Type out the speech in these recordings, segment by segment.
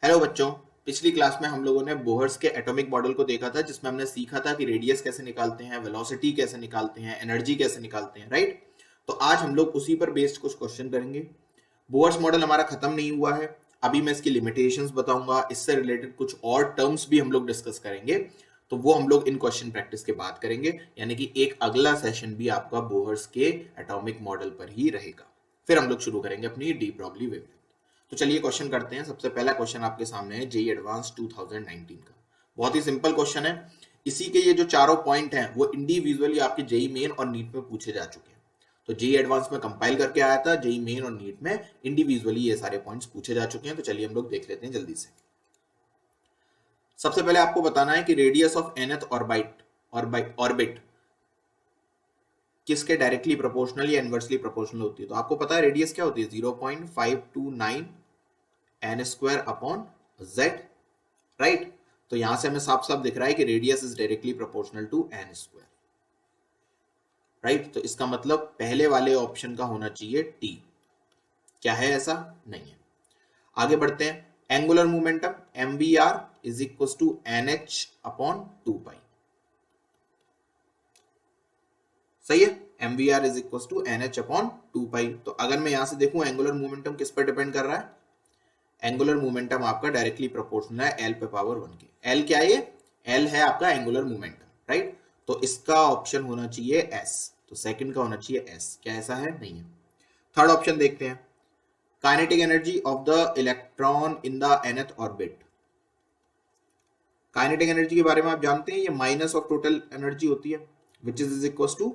Hello बच्चों। पिछली class में हम लोगों ने बोहर्स के एटॉमिक मॉडल को देखा था, जिसमें हमने सीखा था कि रेडियस कैसे निकालते हैं, वेलोसिटी कैसे निकालते हैं, एनर्जी कैसे निकालते हैं, राइट। तो आज हम लोग उसी पर बेस्ड कुछ क्वेश्चन करेंगे। बोहर्स मॉडल हमारा खत्म नहीं हुआ है। अभी मैं इसकी लिमिटेशंस बताऊंगा, इससे रिलेटेड कुछ और टर्म्स भी हम लोग डिस्कस करेंगे। तो वो हम लोग इन क्वेश्चन प्रैक्टिस के बाद करेंगे, यानी कि एक अगला सेशन भी आपका बोहर्स के एटॉमिक मॉडल पर ही रहेगा। फिर हम लोग शुरू करेंगे अपनी डी ब्रॉगली वेवलेंथ। तो चलिए क्वेश्चन करते हैं। सबसे पहला क्वेश्चन आपके सामने है जेई एडवांस 2019 का। बहुत ही सिंपल क्वेश्चन है। इसी के ये जो चारों पॉइंट हैं वो इंडिविजुअली आपके जेई मेन और नीट में पूछे जा चुके हैं। तो जेई एडवांस में कंपाइल करके आया था, जेई मेन और नीट में इंडिविजुअली ये सारे पॉइंट्स पूछे जा चुके हैं। तो चलिए हम लोग देख लेते हैं जल्दी से। सबसे पहले आपको बताना है कि रेडियस ऑफ nth ऑर्बिट किसके डायरेक्टली प्रोपोर्शनल या इनवर्सली प्रोपोर्शनल होती है। तो आपको पता है रेडियस क्या होती है, 0.529 N square upon Z, right. तो यहां से हमें साफ साफ दिख रहा है कि radius is directly proportional to N square, right. तो इसका मतलब पहले वाले ऑप्शन का होना चाहिए टी। क्या है? ऐसा नहीं है। आगे बढ़ते हैं। Angular momentum M V R is equal to N H upon 2 pi. सही है। M V R is equal to N H upon 2 pi. तो अगर मैं यहां से देखूं एंगुलर मोमेंटम किस पर डिपेंड कर रहा है, एंगुलर मोमेंटम आपका डायरेक्टली प्रोपोर्शनल है एल पे पावर 1 के। एल क्या है? ये एल है आपका एंगुलर मोमेंटम, राइट। तो इसका ऑप्शन होना चाहिए एस। तो सेकंड का होना चाहिए एस। क्या ऐसा है? नहीं है। थर्ड ऑप्शन देखते हैं। Kinetic energy of the electron in the nth orbit. Kinetic energy के बारे में आप जानते हैं, ये माइनस ऑफ टोटल एनर्जी होती है, which is equal to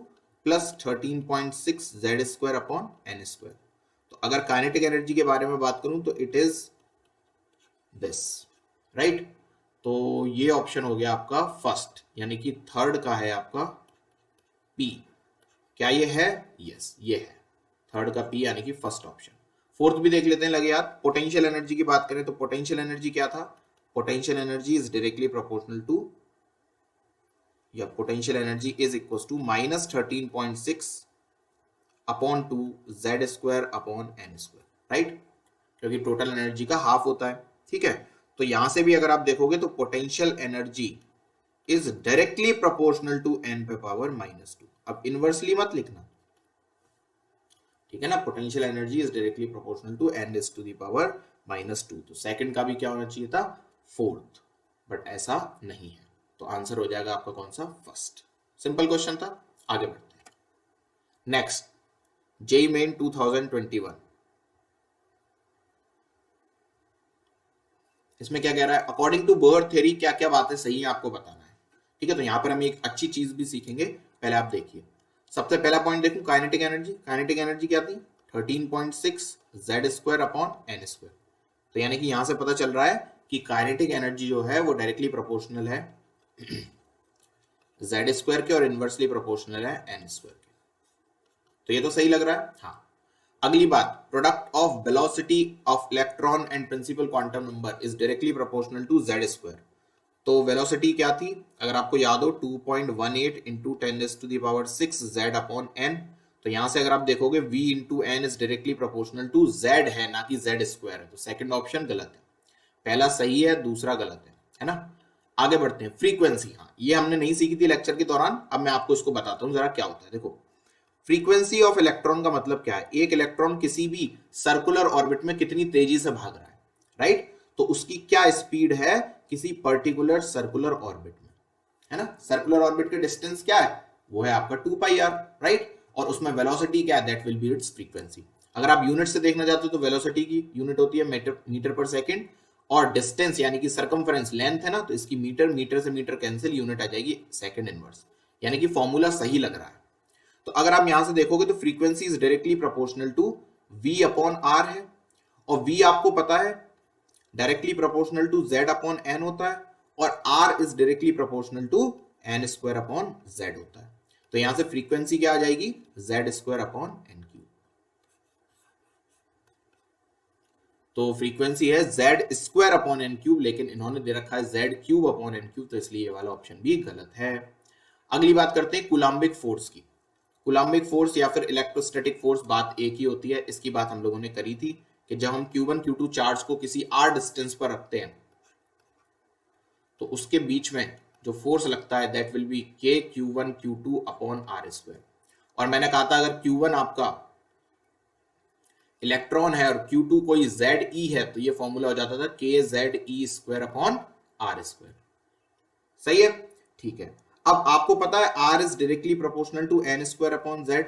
plus 13.6 Z square upon N square. तो अगर काइनेटिक एनर्जी के बारे में बात करूं तो इट इज दिस, राइट। तो ये ऑप्शन हो गया आपका फर्स्ट, यानी कि थर्ड का है आपका पी। क्या ये है? यस, ये है थर्ड का पी, यानी कि फर्स्ट ऑप्शन। फोर्थ भी देख लेते हैं लगे याद। पोटेंशियल एनर्जी की बात करें तो पोटेंशियल एनर्जी क्या था? Potential energy is directly proportional to, या potential energy is equal to -13.6 upon 2 z square upon N square, right. क्योंकि टोटल एनर्जी का हाफ होता है, ठीक है। तो यहां से भी अगर आप देखोगे तो potential energy is directly proportional to N पे पावर -2। अब इनवर्सली मत लिखना, ठीक है ना। Potential energy is directly proportional to N is to the power -2। तो सेकंड का भी क्या होना चाहिए था? फोर्थ। बट ऐसा नहीं है, तो आंसर हो जाएगा आपका कौन सा? फर्स्ट। सिंपल क्वेश्चन था। आगे बढ़ते हैं। Next, JEE Main 2021। इसमें क्या कह रहा है? अकॉर्डिंग टू बोहर थ्योरी क्या क्या बातें सही है आपको बताना है, ठीक है। तो यहां पर हम एक अच्छी चीज भी सीखेंगे। पहले आप देखिए, सबसे पहला पॉइंट देखूं, काइनेटिक एनर्जी। काइनेटिक एनर्जी क्या थी? 13.6 Z square upon N square. तो यानी कि यहां से पता चल रहा है कि काइनेटिक एनर्जी जो है वो डायरेक्टली प्रोपोर्शनल है जेड स्क्वायर के और इनवर्सली प्रोपोर्शनल है एन स्क्वायर के। तो ये तो सही लग रहा है, हाँ। अगली बात, product of velocity of electron and principal quantum number is directly proportional to Z square. तो वेलोसिटी क्या थी? अगर आपको याद हो 2.18 इंटू 10⁶ जेड अपॉन एन। तो यहां से अगर आप देखोगे v into N is directly proportional to Z है, ना कि जेड स्क्वायर है। तो सेकंड ऑप्शन गलत है। पहला सही है, दूसरा गलत है ना। आगे बढ़ते हैं। फ्रीक्वेंसी, हाँ ये हमने नहीं सीखी थी लेक्चर के दौरान, अब मैं आपको इसको बताता हूं जरा क्या होता है। देखो, फ्रीक्वेंसी ऑफ इलेक्ट्रॉन का मतलब क्या है? एक इलेक्ट्रॉन किसी भी सर्कुलर ऑर्बिट में कितनी तेजी से भाग रहा है, राइट। तो उसकी क्या स्पीड है किसी पर्टिकुलर सर्कुलर ऑर्बिट में, है ना। सर्कुलर ऑर्बिट का डिस्टेंस क्या है? वो है आपका 2πr, राइट। और उसमें वेलोसिटी क्या है? That will B it's frequency. अगर आप यूनिट से देखना चाहते हो तो वेलोसिटी की यूनिट होती है मीटर पर सेकेंड, और डिस्टेंस यानी कि सर्कमफरेंस लेंथ है ना, तो इसकी मीटर से मीटर कैंसिल, यूनिट आ जाएगी सेकेंड इनवर्स। यानी कि फॉर्मूला सही लग रहा है। तो अगर आप यहां से देखोगे तो frequency is directly proportional to v upon R है, और v आपको पता है directly proportional to z upon n होता है, और r is directly proportional to n square upon z होता है। तो यहां से फ्रीक्वेंसी क्या आ जाएगी? z square upon n cube. तो फ्रीक्वेंसी है z square upon n cube, लेकिन इन्होंने दे रखा है z cube upon n cube, तो इसलिए ये वाला ऑप्शन भी गलत है। अगली बात करते हैं कूलाम्बिक फोर्स की। कूलाम्बिक फोर्स या फिर इलेक्ट्रोस्टैटिक फोर्स बात एक ही होती है, इसकी बात हम लोगों ने करी थी कि जब हम Q1 Q2 चार्ज को किसी r डिस्टेंस पर रखते हैं तो उसके बीच में जो फोर्स लगता है that will B K Q1 Q2 upon r square. और मैंने कहा था अगर Q1 आपका इलेक्ट्रॉन है और Q2 कोई ZE है तो ये फॉर्मूला हो जाता था KZE square upon r square. सही है, ठीक है। अब आपको पता है r is directly proportional to n square upon z,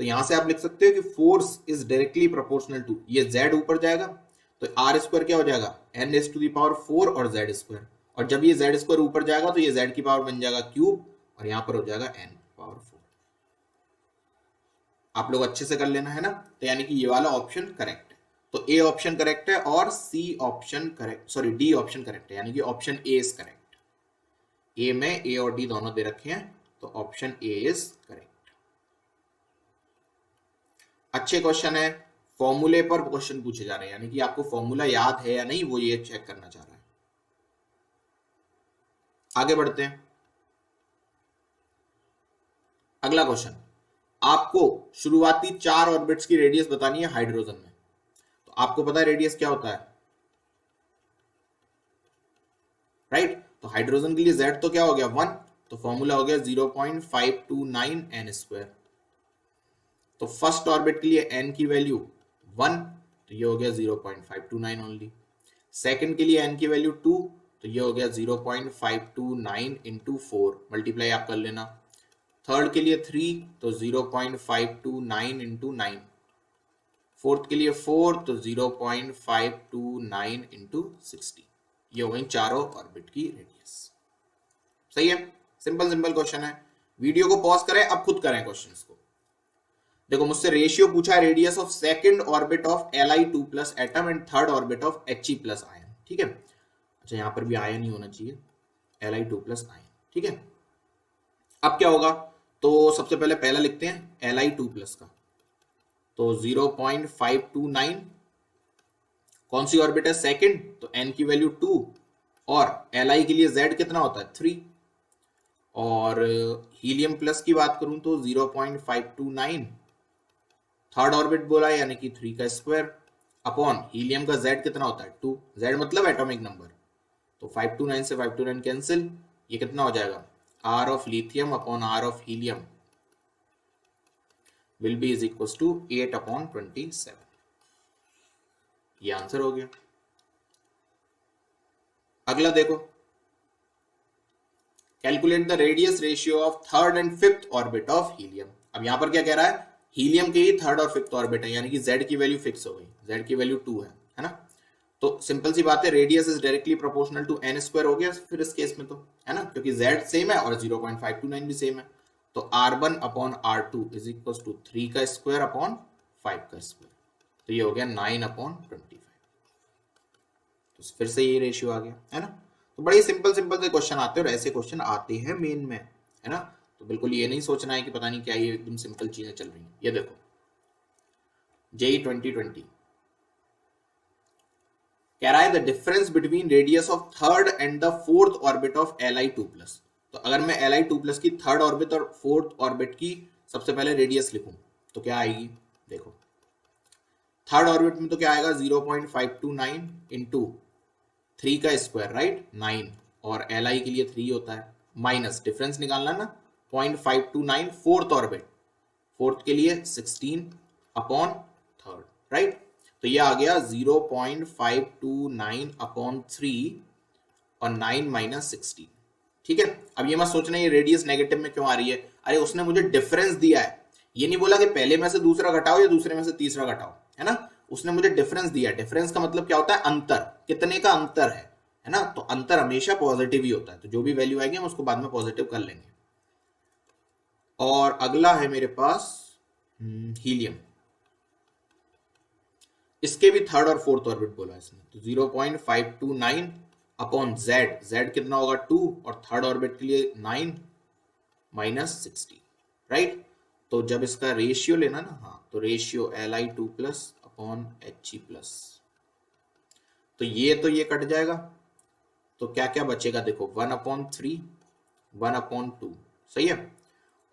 तो यहां से आप लिख सकते हो कि force is directly proportional to, ये z ऊपर जाएगा तो r स्क्वायर क्या हो जाएगा n raise to the power 4 और z स्क्वायर, और जब ये z स्क्वायर ऊपर जाएगा तो ये z की पावर बन जाएगा क्यूब और यहां पर हो जाएगा n पावर 4। आप लोग अच्छे से कर लेना है ना, तो यानी कि ये वाला ऑप्शन करेक्ट है, तो ए ऑप्शन करेक्ट है और C option correct, sorry D option correct है, यानी कि option A is correct. A में ए और डी दोनों दे रखे हैं तो ऑप्शन ए इज करेक्ट। अच्छे क्वेश्चन है, फॉर्मूले पर क्वेश्चन पूछे जा रहे हैं, यानी कि आपको फॉर्मूला याद है या नहीं वो ये चेक करना चाह रहा है। आगे बढ़ते हैं, अगला क्वेश्चन, आपको शुरुआती 4 ऑर्बिट्स की रेडियस बतानी है हाइड्रोजन में। तो आपको पता है रेडियस क्या होता है, राइट? तो हाइड्रोजन के लिए z तो क्या हो गया 1, तो फॉर्मूला हो गया 0.529 n स्क्वायर। तो फर्स्ट ऑर्बिट के लिए n की वैल्यू 1, तो ये हो गया 0.529 ओनली। सेकंड के लिए n की वैल्यू 2, तो ये हो गया 0.529 इंटू 4, मल्टीप्लाई आप कर लेना। थर्ड के लिए 3, तो 0.529 इंटू 9। फोर्थ के लिए 4, तो 0.529 इंटू 60। ये हो गई चारों ऑर्बिट की रेडियस। सही है, सिंपल सिंपल क्वेश्चन है। वीडियो को पॉज करें, अब खुद करें क्वेश्चंस को। देखो मुझसे रेशियो पूछा है radius of second orbit of Li2 plus atom and third orbit of He plus ion, ठीक है। अच्छा यहां पर भी आयन ही होना चाहिए, Li2 प्लस आयन, ठीक है। अब क्या होगा, तो सबसे पहले पहला लिखते हैं Li2 प्लस का, तो 0.529, कौन सी ऑर्बिट है सेकंड, तो n की वैल्यू 2 और Li के लिए z कितना होता है 3, और हीलियम प्लस की बात करूं तो 0.529, थर्ड ऑर्बिट बोला है यानी कि 3 का स्क्वायर अपॉन हीलियम का z कितना होता है 2, z मतलब एटॉमिक नंबर, तो 529 से 529 कैंसिल, ये कितना हो जाएगा r of lithium upon r of helium will be is equal to 8 upon 27। ये आंसर हो गया। अगला देखो, calculate the radius ratio of third and fifth orbit of helium. अब यहां पर क्या कह रहा है, हीलियम के ही थर्ड और फिफ्थ ऑर्बिट है, यानी कि z की वैल्यू फिक्स हो गई, z की वैल्यू 2 है ना। तो सिंपल सी बात है, radius is directly proportional to n square हो गया फिर इस केस में, तो है ना, क्योंकि z सेम है और 0.529 भी सेम है, तो r1 upon r2 is equal to 3 का स्क्वायर अपॉन 5 का स्क्वायर, तो ये हो गया 9 अपॉन 25। तो फिर से ये रेशियो आ गया, है ना। तो बड़े सिंपल सिंपल से क्वेश्चन आते हैं और ऐसे क्वेश्चन आते हैं मेन में, है ना। तो बिल्कुल ये नहीं सोचना है कि पता नहीं क्या ये एकदम सिंपल चीजें चल रही हैं। ये देखो जेई 2020 कह रहा है the difference between radius of third and the fourth orbit of Li2 plus. तो अगर मैं Li2 प्लस की थर्ड ऑर्बिट और फोर्थ ऑर्बिट की सबसे पहले रेडियस लिखूं तो क्या आएगी, देखो थर्ड ऑर्बिट में तो क्या आएगा 0.529 इंटू 3 का स्क्वायर, राइट 9, और Li के लिए 3 होता है, माइनस डिफरेंस निकालना ना 0.529 फोर्थ ऑर्बिट, फोर्थ के लिए 16 अपॉन थर्ड, राइट। तो ये आ गया 0.529 अपॉन 3 और 9 माइनस 16, ठीक है। अब ये मत सोचना ये रेडियस नेगेटिव में क्यों आ रही है, अरे उसने मुझे डिफरेंस दिया है, ये नहीं बोला कि पहले में से दूसरा घटाओ या दूसरे में से तीसरा घटाओ, है ना। उसने मुझे डिफरेंस दिया, डिफरेंस का मतलब क्या होता है अंतर, कितने का अंतर है ना। तो अंतर हमेशा पॉजिटिव ही होता है, तो जो भी वैल्यू आएगी हम उसको बाद में पॉजिटिव कर लेंगे। और अगला है मेरे पास हीलियम, इसके भी थर्ड और फोर्थ ऑर्बिट बोला इसने, तो 0.529 अपॉन z कितना होगा 2 और थर्ड ऑर्बिट के लिए 9 माइनस 60, राइट। तो जब इसका रेशियो लेना ना, हाँ तो ratio Li2 plus upon He plus, तो ये कट जाएगा, तो क्या क्या बचेगा देखो 1/3 1/2, सही है।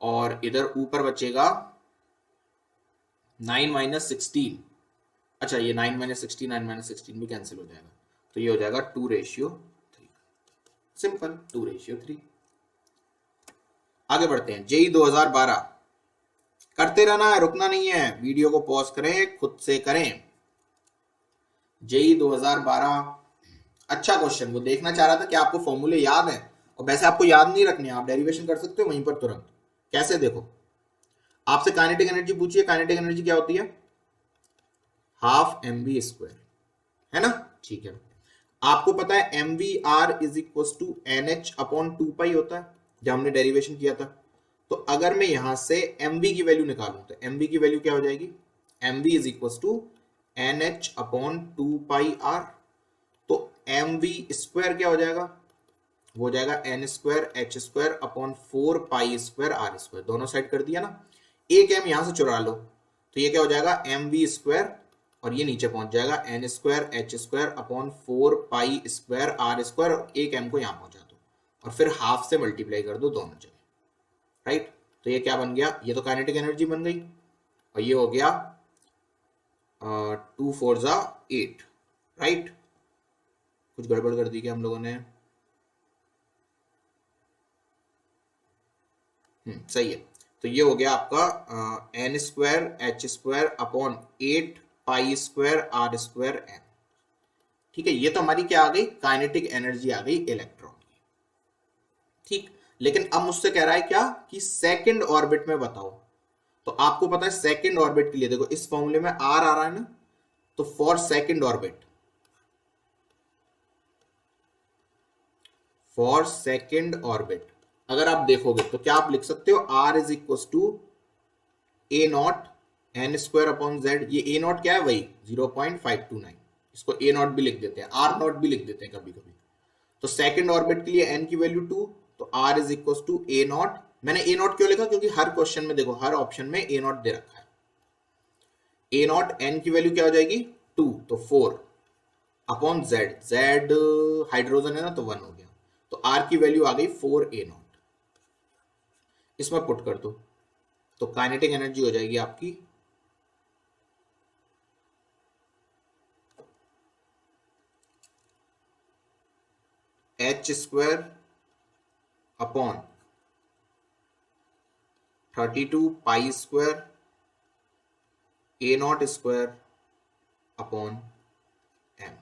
और इधर ऊपर बचेगा 9 माइनस 16, अच्छा ये 9 माइनस 16, 9 माइनस 16 भी कैंसिल हो जाएगा, तो ये हो जाएगा 2:3, सिंपल 2:3। आगे बढ़ते हैं, जेई 2012, करते रहना है, रुकना नहीं है, वीडियो को पॉज करें, खुद से करें। जेई 2012, अच्छा क्वेश्चन, वो देखना चाह रहा था कि आपको फॉर्मूले याद है, और वैसे आपको याद नहीं रखने, आप डेरिवेशन कर सकते हो वहीं पर तुरंत। कैसे, देखो आपसे काइनेटिक एनर्जी पूछिए, काइनेटिक एनर्जी क्या होती है, हाफ mv², है ना, ठीक है। आपको पता है mvr is equal to NH upon 2 pi होता है, जब हमने डेरिवेशन किया था। तो अगर मैं यहां से mv की वैल्यू निकालूं तो mv की वैल्यू क्या हो जाएगी, mv is equal to NH upon 2 pi r। तो mv स्क्वायर क्या हो जाएगा, वो हो जाएगा n²h² अपॉन 4 पाई² r², दोनों साइड कर दिया ना, एक m यहां से चुरा लो, तो ये क्या हो जाएगा mv², और ये नीचे पहुंच जाएगा n²h² अपॉन 4 पाई² r², एक m को यहां पहुंचा दो, और फिर हाफ से मल्टीप्लाई कर दो दोनों जगह, राइट। तो ये क्या बन गया, ये तो काइनेटिक एनर्जी बन गई, और ये हो गया 2 4 जा 8, राइट। कुछ गड़बड़ कर दी क्या हम लोगों ने, सही है। तो ये हो गया आपका n²h² अपॉन 8 पाई² r²m, ठीक है। ये तो हमारी क्या आ गई, काइनेटिक एनर्जी आ गई इलेक्ट्रॉन की, ठीक। लेकिन अब मुझसे कह रहा है क्या कि सेकंड ऑर्बिट में बताओ। तो आपको पता है सेकंड ऑर्बिट के लिए, देखो इस फॉर्मूले में आर आ रहा है ना, तो for second orbit, for second orbit अगर आप देखोगे तो क्या आप लिख सकते हो, R is equal to a0 n² upon z। ये a0 क्या है, वही 0.529, इसको a0 भी लिख देते हैं, r0 भी लिख देते हैं कभी कभी। तो सेकंड ऑर्बिट के लिए n की वैल्यू 2, तो r is equal to a0। मैंने a0 क्यों लिखा, क्योंकि हर क्वेश्चन में देखो, हर ऑप्शन में a0 दे रखा है। a0 n की वैल्यू क्या हो जाएगी 2, तो 4 अपॉन z, z हाइड्रोजन है ना, तो 1 हो गया, तो r की वैल्यू आ गई 4a0। इसमें पुट कर दो, तो काइनेटिक एनर्जी हो जाएगी आपकी h² upon 32 पाई² a0² upon m।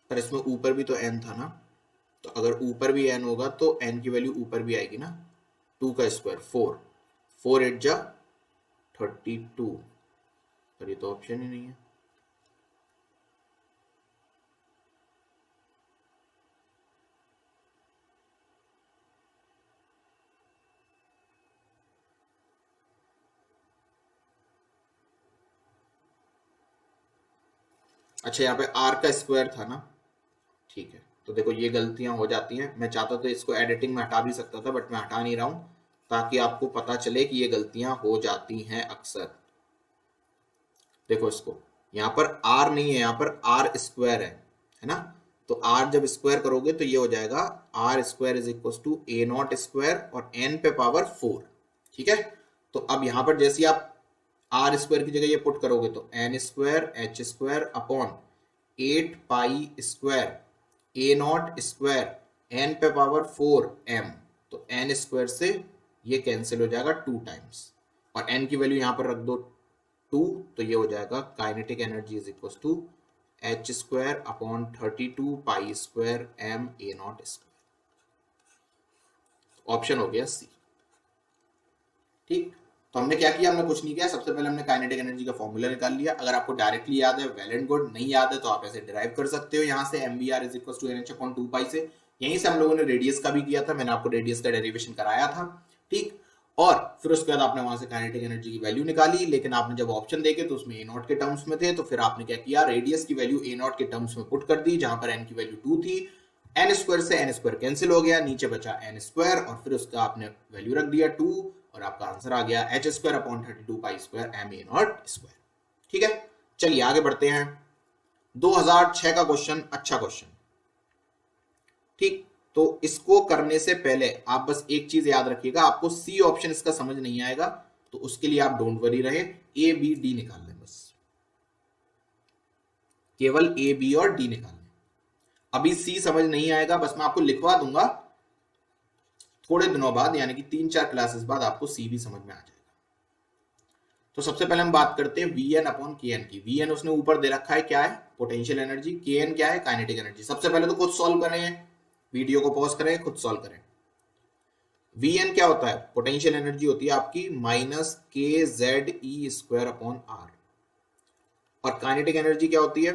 पर इसमें ऊपर भी तो n था ना, तो अगर ऊपर भी n होगा तो n की वैल्यू ऊपर भी आएगी ना, 2 का स्क्वायर 4, 4 8 जा 32, पर ये तो ऑप्शन ही नहीं है। अच्छा यहाँ पे r का स्क्वायर था ना, ठीक है। तो देखो ये गलतियां हो जाती हैं, मैं चाहता तो इसको एडिटिंग में हटा भी सकता था, बट मैं हटा नहीं रहा हूं, ताकि आपको पता चले कि ये गलतियां हो जाती हैं अक्सर। देखो इसको, यहाँ पर r नहीं है, यहाँ पर r² है ना। तो r जब स्क्वायर करोगे तो ये हो जाएगा r² is equal to a0² और n पे पावर 4, ठीक है। तो अब यहाँ पर जैसे आप r² की जगह ये पुट करोगे तो n²h² अपॉन 8 पाई² a0² n पे पावर 4m, तो n² से ये कैंसिल हो जाएगा 2 टाइम्स, और n की वैल्यू यहां पर रख दो 2, तो ये हो जाएगा kinetic energy is equal to h² upon 32 pi m a0²। Option हो गया सी, ठीक। तो हमने क्या किया, हमने कुछ नहीं किया, सबसे पहले हमने काइनेटिक एनर्जी का फॉर्मूला निकाल लिया। अगर आपको डायरेक्टली याद है वेल एंड गुड, नहीं याद है तो आप ऐसे डिराइव कर सकते हो यहाँ से, mvr is equal to NH upon 2 pi से। यहीं से हम लोगों ने रेडियस का भी किया था, मैंने आपको रेडियस का डेरिवेशन कराया था, ठीक। और फिर उसके बाद आपने वहां से काइनेटिक एनर्जी की वैल्यू निकाली, लेकिन आपने जब ऑप्शन देखे तो उसमें a0 के टर्म्स में थे, तो फिर आपने क्या किया, रेडियस की वैल्यू a0 के टर्म्स में पुट कर दी, जहां पर n की वैल्यू 2 थी, n² से n² कैंसिल हो गया, नीचे बचा n², और फिर उसका आपने वैल्यू रख दिया 2, और आपका आंसर आ गया h² upon 32 pi m a0², ठीक है। चलिए आगे बढ़ते हैं, 2006 का क्वेश्चन, अच्छा क्वेश्चन। ठीक, तो इसको करने से पहले आप बस एक चीज याद रखिएगा, आपको सी ऑप्शन इसका समझ नहीं आएगा तो उसके लिए आप डोंट वरी रहे, ए बी डी निकाल लें, बस केवल ए बी और डी निकाल लें। अभी सी समझ नहीं आएगा, बस मैं आपको लिखवा दूंगा, थोड़े दिनों बाद यानी कि 3-4 क्लासेस बाद आपको सी भी समझ में आ जाएगा। तो सबसे पहले हम बात करते हैं वी एन अपॉन के एन की। वी एन उसने ऊपर दे रखा है, क्या है, पोटेंशियल एनर्जी, के एन क्या है, काइनेटिक एनर्जी। सबसे पहले तो खुद सॉल्व करें, वीडियो को पॉज करें, खुद सॉल्व करें। वी एन क्या होता है, पोटेंशियल एनर्जी होती है आपकी minus K Z E square upon R, और काइनेटिक एनर्जी क्या होती है,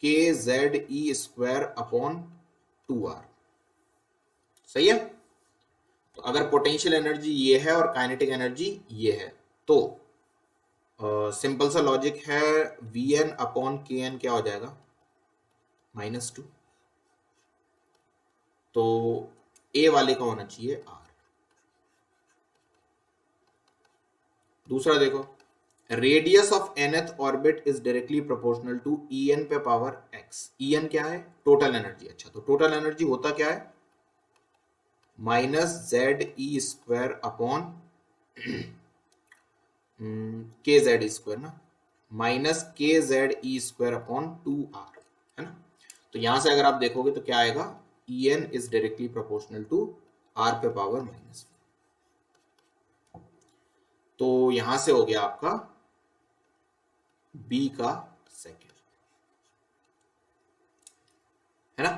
के Z E square upon 2r। सही है। तो अगर पोटेंशियल एनर्जी ये है और काइनेटिक एनर्जी ये है, तो सिंपल सा लॉजिक है, वी एन अपॉन के एन क्या हो जाएगा, -2। तो ए वाले का होना चाहिए आर। दूसरा देखो, radius of nth orbit is directly proportional to E N पे पावर x। ई एन क्या है, टोटल एनर्जी। अच्छा, तो टोटल एनर्जी होता क्या है, minus Z E square upon के जेड स्क्वायर ना, minus K Z E square upon 2r, है ना। तो यहां से अगर आप देखोगे तो क्या आएगा, E N is directly proportional to R पे पावर -1। तो यहां से हो गया आपका बी का सेकेंड, है ना।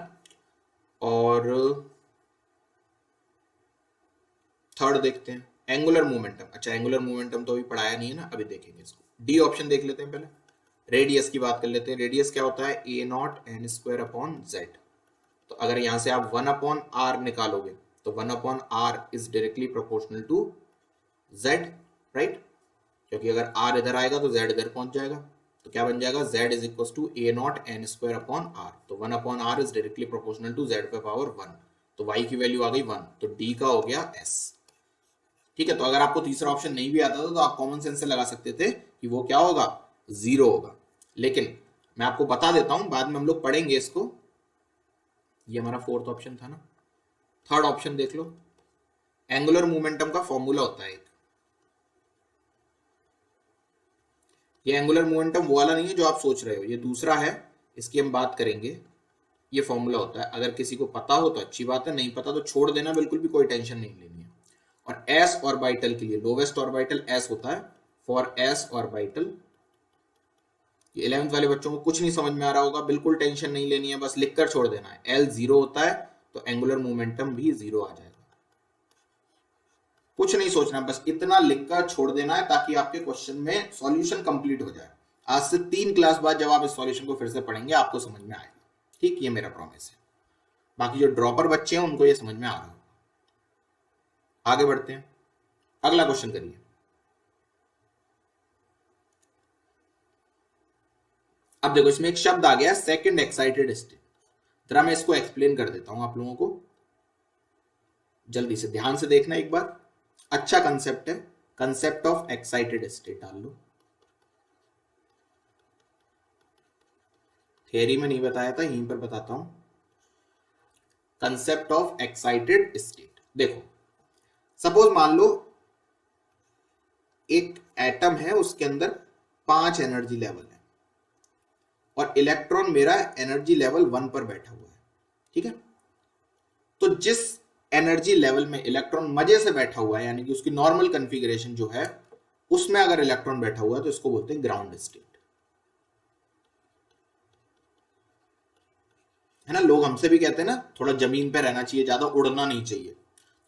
और थर्ड देखते हैं, एंगुलर मोमेंटम। अच्छा, एंगुलर मोमेंटम तो अभी पढ़ाया नहीं है ना, अभी देखेंगे इसको। डी ऑप्शन देख लेते हैं पहले, रेडियस की बात कर लेते हैं। रेडियस क्या होता है, a naught N square upon z. तो अगर यहां से आप 1 अपॉन आर निकालोगे तो 1 upon R is directly proportional to Z, right, क्योंकि अगर आर इधर आएगा तो जेड इधर पहुंच जाएगा। तो क्या बन जाएगा, Z is equal to A naught N square upon R. तो 1 upon R is directly proportional to Z पे पावर 1। तो वाई की वैल्यू आ गई 1, तो डी का हो गया एस। ठीक है। तो अगर आपको तीसरा ऑप्शन नहीं भी आता था तो आप कॉमन सेंस से लगा सकते थे कि वो क्या होगा, 0 होगा। लेकिन मैं आपको बता देता हूं, बाद में हम लोग पढ़ेंगे इसको। ये हमारा फोर्थ ऑप्शन था ना। थर्ड ऑप्शन देख लो, एंगुलर मोमेंटम का फॉर्मूला होता है एक। ये एंगुलर मोमेंटम वो वाला नहीं है जो आप सोच रहे हो, ये दूसरा है, इसकी हम बात करेंगे। ये फॉर्मूला होता है, अगर किसी को पता हो तो अच्छी बात है, नहीं पता तो छोड़ देना, बिल्कुल भी कोई टेंशन नहीं लेनी है। और एस ऑर्बिटल के लिए लोवेस्ट ऑर्बिटल एस होता है, फॉर एस ऑर्बिटल। ये 11th वाले बच्चों को कुछ नहीं समझ में आ रहा होगा, बिल्कुल टेंशन नहीं लेनी है, बस लिखकर छोड़ देना है। एल 0 होता है तो एंगुलर मोमेंटम भी 0 आ जाएगा। कुछ नहीं सोचना, बस इतना लिखकर छोड़ देना है ताकि आपके क्वेश्चन में सॉल्यूशन कंप्लीट हो जाए। आज से 3 क्लास बाद जब आप इस सॉल्यूशन को फिर से पढ़ेंगे आपको समझ में आएगा। ठीक, ये मेरा प्रॉमिस है। बाकी जो ड्रॉपर बच्चे हैं उनको ये समझ में आ रहा होगा। आगे बढ़ते हैं, अगला क्वेश्चन करिए। अब देखो, इसमें एक शब्द आ गया, सेकंड एक्साइटेड स्टेट। जरा मैं इसको एक्सप्लेन कर देता हूं आप लोगों को, जल्दी से ध्यान से देखना एक बार। अच्छा कंसेप्ट है, कंसेप्ट ऑफ एक्साइटेड स्टेट डाल लो। थियरी में नहीं बताया था, यहीं पर बताता हूं। कंसेप्ट ऑफ एक्साइटेड स्टेट देखो, सपोज मान लो एक एटम है, उसके अंदर 5 एनर्जी लेवल है और इलेक्ट्रॉन मेरा एनर्जी लेवल 1 पर बैठा हुआ है। ठीक है। तो जिस एनर्जी लेवल में इलेक्ट्रॉन मजे से बैठा हुआ है, यानी कि उसकी नॉर्मल कॉन्फ़िगरेशन जो है, उसमें अगर इलेक्ट्रॉन बैठा हुआ है तो इसको बोलते हैं ग्राउंड स्टेट, है ना। लोग हमसे भी कहते हैं ना, थोड़ा जमीन पे रहना चाहिए, ज्यादा उड़ना नहीं चाहिए।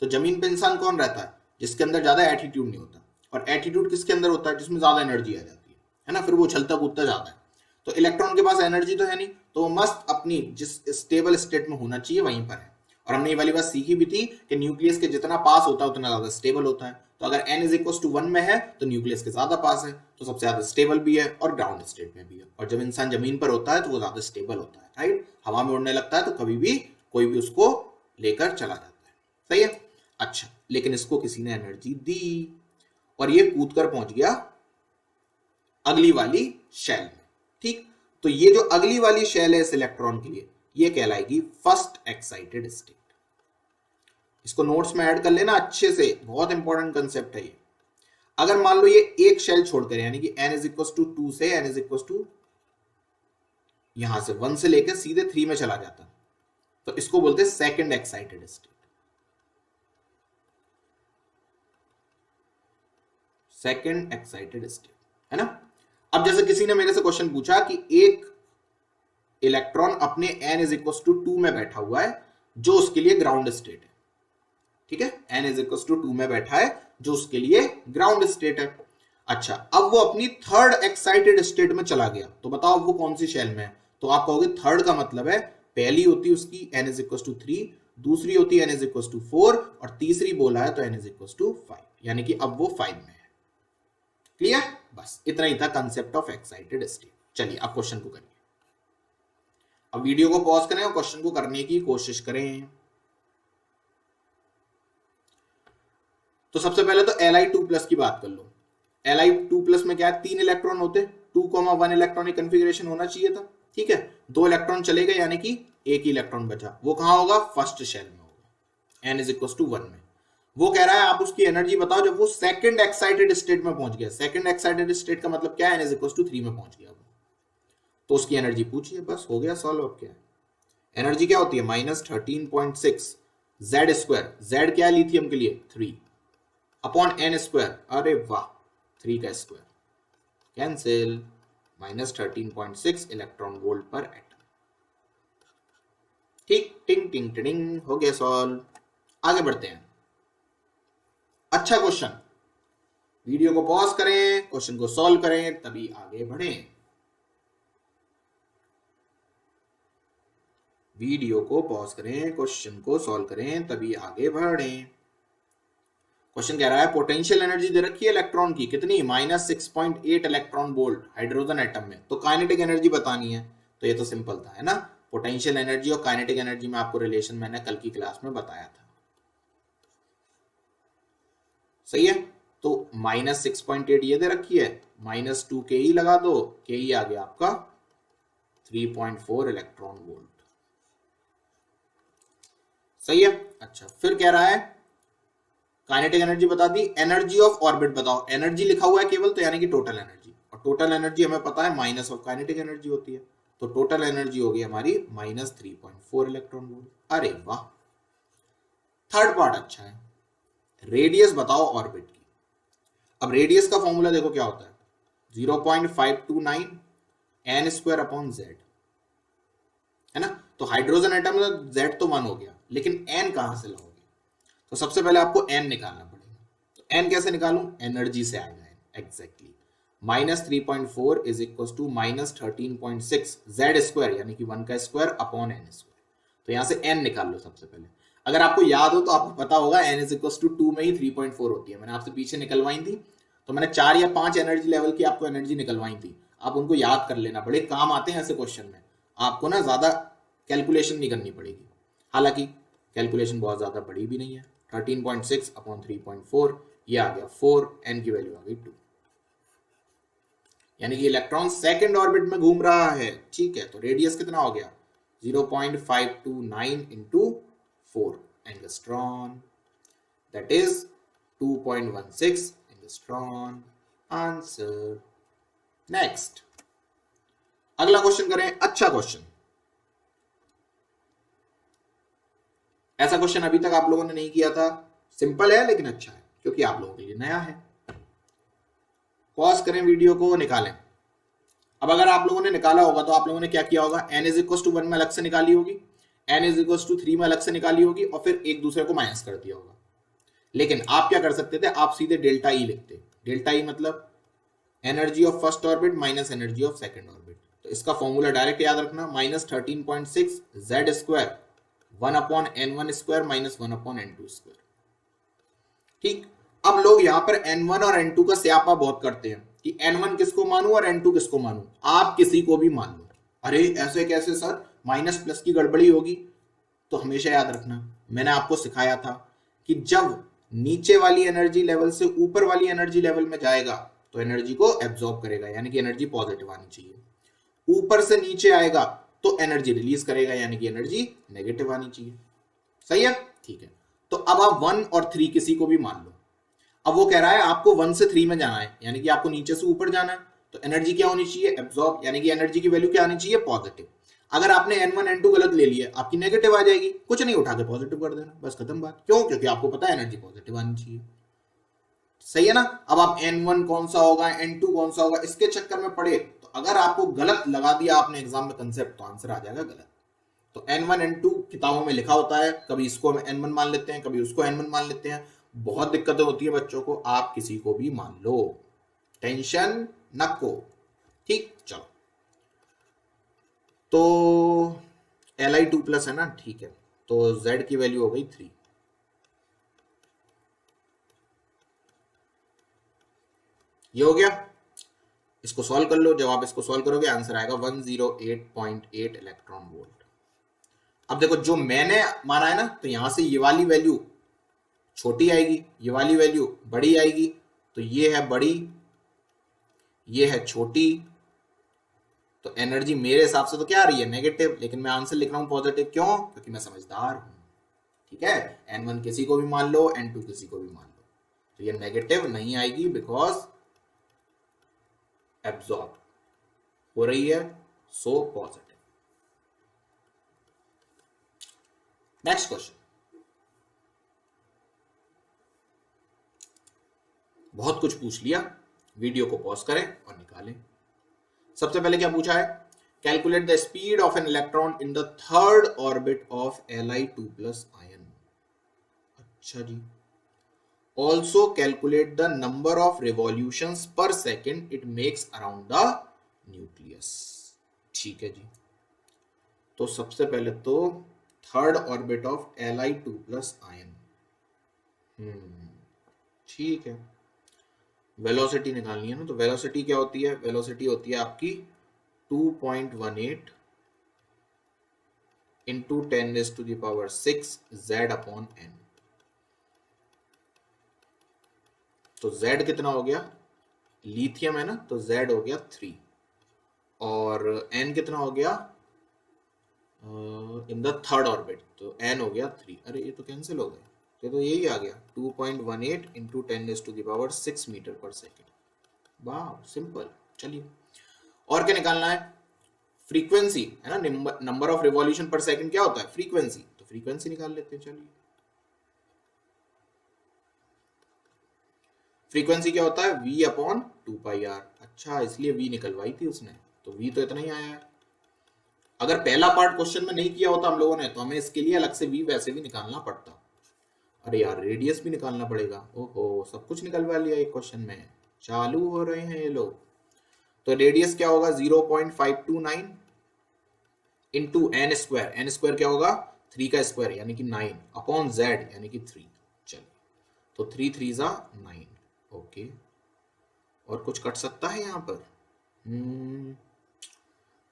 तो जमीन पे इंसान कौन रहता है, जिसके अंदर ज्यादा एटीट्यूड नहीं होता। और एटीट्यूड किसके अंदर होता है, जिसमें ज्यादा एनर्जी आ जाती है ना, फिर वो उछलता कूदता जाता है। तो इलेक्ट्रॉन के पास एनर्जी तो है नहीं, तो वो मस्त अपनी जिस स्टेबल स्टेट में होना चाहिए वहीं पर है। और हमने ये वाली बात सीखी भी थी कि न्यूक्लियस के जितना पास होता है उतना ज्यादा स्टेबल होता है। तो अगर n = 1 में है तो न्यूक्लियस के ज्यादा पास है, तो सबसे ज्यादा स्टेबल भी है और ग्राउंड स्टेट में भी है। और जब इंसान जमीन पर होता है तो वो ज्यादा स्टेबल होता है, राइट। हवा में उड़ने लगता है तो कभी भी कोई भी उसको लेकर चला जाता है, सही है। अच्छा, लेकिन इसको किसी ने एनर्जी दी और ये कूद कर पहुंच गया अगली वाली शेल में। ठीक, तो ये जो अगली वाली शेल है इस इलेक्ट्रॉन के लिए, ये कहलाएगी फर्स्ट एक्साइटेड स्टेट। इसको नोट्स में ऐड कर लेना अच्छे से, बहुत इंपॉर्टेंट कंसेप्ट है ये। अगर मान लो ये एक शेल छोड़कर, यानी कि n इज इक्वल टू 2 से n इज इक्वल टू यहां से 1 से लेकर सीधे 3 में चला जाता, तो इसको बोलते हैं second excited state. Second excited state, है ना। अब जैसे किसी ने मेरे से क्वेश्चन पूछा कि एक इलेक्ट्रॉन अपने n इज इक्वल टू 2 में बैठा हुआ है, जो उसके लिए ग्राउंड स्टेट है। ठीक है, n इज इक्वल टू 2 में बैठा है, जो उसके लिए ग्राउंड स्टेट है। अच्छा, अब वो अपनी थर्ड एक्साइटेड स्टेट में चला गया, तो बताओ वो कौन सी शेल में है। तो आप कहोगे थर्ड का मतलब है पहली होती उसकी n इज इक्वल टू 3, दूसरी होती है n इज इक्वल टू 4, और तीसरी बोला है तो n इज इक्वल टू 5, यानी कि अब वो 5 में है। क्लियर, बस इतना ही था कंसेप्ट ऑफ एक्साइटेड स्टेट। चलिए अब क्वेश्चन को करिए। अब वीडियो को पॉज करें और क्वेश्चन को करने की कोशिश करें। तो सबसे पहले तो Li2+ की बात कर लो। Li2+ में क्या है, 3 इलेक्ट्रॉन होते, 2,1 इलेक्ट्रॉनिक कॉन्फ़िगरेशन होना चाहिए था। ठीक है, 2 इलेक्ट्रॉन चले गए, यानी कि एक ही इलेक्ट्रॉन बचा। वो कहां होगा, फर्स्ट शेल में होगा, n इज इक्वल टू 1 में। वो कह रहा है आप उसकी एनर्जी बताओ जब वो सेकंड एक्साइटेड स्टेट में पहुंच गया। सेकंड एक्साइटेड स्टेट का मतलब क्या है, n इज इक्वल टू 3 में पहुंच गया वो, तो उसकी एनर्जी पूछिए, बस हो गया सॉल्व। अब क्या है, एनर्जी क्या होती है, -13.6 Z²। Z क्या है लिथियम के लिए, 3 अपॉन n²। अरे वाह, 3 का स्क्वायर कैंसिल, -13.6 इलेक्ट्रॉन वोल्ट पर एटम। ठीक, टिंग टिंग टिंग, हो गया सॉल्व। आगे बढ़ते हैं। अच्छा क्वेश्चन, वीडियो को पॉज करें, क्वेश्चन को सॉल्व करें, तभी आगे बढ़ें। वीडियो को पॉज करें, क्वेश्चन को सॉल्व करें, तभी आगे बढ़ें। क्वेश्चन कह रहा है पोटेंशियल एनर्जी दे रखी है इलेक्ट्रॉन की, कितनी, -6.8 इलेक्ट्रॉन वोल्ट हाइड्रोजन एटम में। तो काइनेटिक एनर्जी बतानी है, तो ये तो सिंपल था, है ना। पोटेंशियल एनर्जी और काइनेटिक एनर्जी में आपको रिलेशन मैंने कल की क्लास में बताया था, सही है। तो -6.8 ये दे रखी है, -2 ke लगा दो, ke आ गया आपका 3.4 इलेक्ट्रॉन वोल्ट, सही है। अच्छा, फिर कह रहा है काइनेटिक एनर्जी बता दी, एनर्जी ऑफ ऑर्बिट बताओ। एनर्जी लिखा हुआ है केवल, तो यानी कि टोटल एनर्जी, और टोटल एनर्जी हमें पता है माइनस ऑफ काइनेटिक एनर्जी होती है, तो टोटल एनर्जी होगी हमारी -3.4 इलेक्ट्रॉन वोल्ट। अरे वाह, थर्ड पार्ट अच्छा है, रेडियस बताओ ऑर्बिट की। अब रेडियस का फॉर्मूला देखो क्या होता है, 0.529 n² अपॉन z, है ना। तो हाइड्रोजन एटम में z तो 1 हो गया, लेकिन n कहां से लाओगे, तो सबसे पहले आपको n निकालना पड़ेगा। तो n कैसे निकालूं, एनर्जी से आएगा exactly, -3.4 is equal to -13.6 z², यानी कि 1 का स्क्वायर अपॉन n²। तो यहां से n निकाल लो सबसे पहले। अगर आपको याद हो तो आपको पता होगा n इज इक्वल टू 2 में ही 3.4 होती है, मैंने आपसे पीछे निकलवाई थी। तो मैंने 4 या 5 एनर्जी लेवल की आपको एनर्जी निकलवाई थी, आप उनको याद कर लेना, बड़े काम आते हैं ऐसे क्वेश्चन में। आपको ना ज्यादा कैलकुलेशन नहीं करनी पड़ेगी, हालांकि कैलकुलेशन बहुत ज्यादा बड़ी भी नहीं है। 13.6 अपॉन 3.4, ये आ गया 4, n की वैल्यू आ गई 2, यानी कि इलेक्ट्रॉन सेकंड ऑर्बिट में घूम रहा है। ठीक है, तो रेडियस कितना हो गया, 0.529 into 4 angstrom, that is 2.16 angstrom. Answer. Next, अगला क्वेश्चन करें। अच्छा क्वेश्चन, ऐसा क्वेश्चन अभी तक आप लोगों ने नहीं किया था, सिंपल है लेकिन अच्छा है, क्योंकि आप लोगों के लिए नया है। पॉज करें वीडियो को, निकालें। अब अगर आप लोगों ने निकाला होगा तो आप लोगों ने क्या किया होगा, n इज इक्वल टू 1 में अलग से निकाली होगी, n इज इक्वल टू 3 में अलग से निकाली होगी, और फिर एक दूसरे को माइनस कर दिया होगा। लेकिन आप क्या कर सकते थे, आप सीधे डेल्टा ई लिखते। डेल्टा ई मतलब energy of first orbit minus energy of second orbit. तो इसका फॉर्मूला डायरेक्ट याद रखना, -13.6 z², 1 upon n1² minus 1 upon n2²। ठीक, अब लोग यहां पर n1 और n2 का स्यापा बहुत करते हैं कि n1 किसको मानूं और n2 किसको मानूं। आप किसी को भी मान लो। अरे ऐसे कैसे सर, माइनस प्लस की गड़बड़ी होगी। तो हमेशा याद रखना, मैंने आपको सिखाया था कि जब नीचे वाली एनर्जी लेवल से ऊपर वाली एनर्जी लेवल में जाएगा तो एनर्जी को एब्जॉर्ब करेगा, यानी कि एनर्जी पॉजिटिव आनी चाहिए। ऊपर से नीचे आएगा तो एनर्जी रिलीज करेगा, यानी कि एनर्जी नेगेटिव आनी चाहिए। सही है, ठीक है। तो अब आप 1 और 3 किसी को भी मान लो। अब वो कह रहा है आपको 1 से 3 में जाना है, यानी कि आपको नीचे से ऊपर जाना है, तो एनर्जी क्या होनी चाहिए, एब्जॉर्ब, यानी कि एनर्जी की वैल्यू क्या आनी चाहिए, पॉजिटिव। अगर आपने N1 N2 गलत ले लिया, आपकी नेगेटिव आ जाएगी, कुछ नहीं, उठा के पॉजिटिव कर देना, बस खत्म बात। क्यों? क्योंकि आपको पता है एनर्जी पॉजिटिव आनी चाहिए। सही है ना। अब आप N1 कौन सा होगा, N2 कौन सा होगा, इसके चक्कर में पड़े तो अगर आपको गलत लगा दिया आपने एग्जाम में कंसेप्ट, तो आंसर आ जाएगा गलत। तो N1 N2 किताबों में लिखा होता है, कभी इसको हम N1 मान लेते हैं, कभी उसको N1 मान लेते हैं, बहुत दिक्कतें होती है बच्चों को, आप किसी को भी मान लो, टेंशन नको। ठीक, चलो। तो Li2+ है ना, ठीक है। तो Z की वैल्यू हो गई 3। ये हो गया, इसको सॉल्व कर लो। जब आप इसको सॉल्व करोगे आंसर आएगा 108.8 इलेक्ट्रॉन वोल्ट। अब देखो, जो मैंने माना है ना, तो यहां से ये वाली वैल्यू छोटी आएगी, ये वाली वैल्यू बड़ी आएगी, तो ये है बड़ी, ये है छोटी, तो एनर्जी मेरे हिसाब से तो क्या आ रही है, नेगेटिव, लेकिन मैं आंसर लिख रहा हूं पॉजिटिव। क्यों? क्योंकि मैं समझदार हूं। ठीक है, N1 किसी को भी मान लो, N2 किसी को भी मान लो, तो ये नेगेटिव नहीं आएगी, बिकॉज एब्जॉर्ब हो रही है, सो पॉजिटिव। नेक्स्ट क्वेश्चन, बहुत कुछ पूछ लिया, वीडियो को पॉज करें और निकालें। सबसे पहले क्या पूछा है, calculate the speed of an electron in the third orbit of Li2+ ion. अच्छा जी। Also calculate the number of revolutions per second it makes around the nucleus. ठीक है जी। तो सबसे पहले तो third orbit of Li2+ ion, ठीक है। वेलोसिटी निकालनी है ना, तो वेलोसिटी क्या होती है, वेलोसिटी होती है आपकी 2.18 इंटू 10⁶ Z/n। तो Z कितना हो गया, लिथियम है ना, तो Z हो गया 3, और N कितना हो गया इन द थर्ड ऑर्बिट, तो N हो गया 3। अरे ये तो कैंसिल हो गया, तो यही आ गया 2.18 इंटू 10⁶ मीटर पर सेकेंड। वाह, सिंपल। चलिए, और क्या निकालना है, फ्रीक्वेंसी है ना, नंबर ऑफ रिवॉल्यूशन पर सेकंड क्या होता है, फ्रीक्वेंसी, तो फ्रीक्वेंसी निकाल लेते हैं। चलिए, फ्रीक्वेंसी क्या होता है, V/2πr। अच्छा, इसलिए V निकलवाई थी उसने, तो V तो इतना ही आया है। अगर पहला पार्ट क्वेश्चन में नहीं किया होता हम लोगों ने, तो हमें इसके लिए अलग से V वैसे भी निकालना पड़ता। अरे यार, रेडियस भी निकालना पड़ेगा। ओहो, सब कुछ निकलवा लिया एक क्वेश्चन में, चालू हो रहे हैं ये लोग। तो रेडियस क्या होगा, 0.529 इंटू n² क्या होगा, 3 का स्क्वायर यानी कि 9 अपॉन z यानी कि 3। चलिए, तो 3 3 जा 9। ओके, और कुछ कट सकता है यहाँ पर,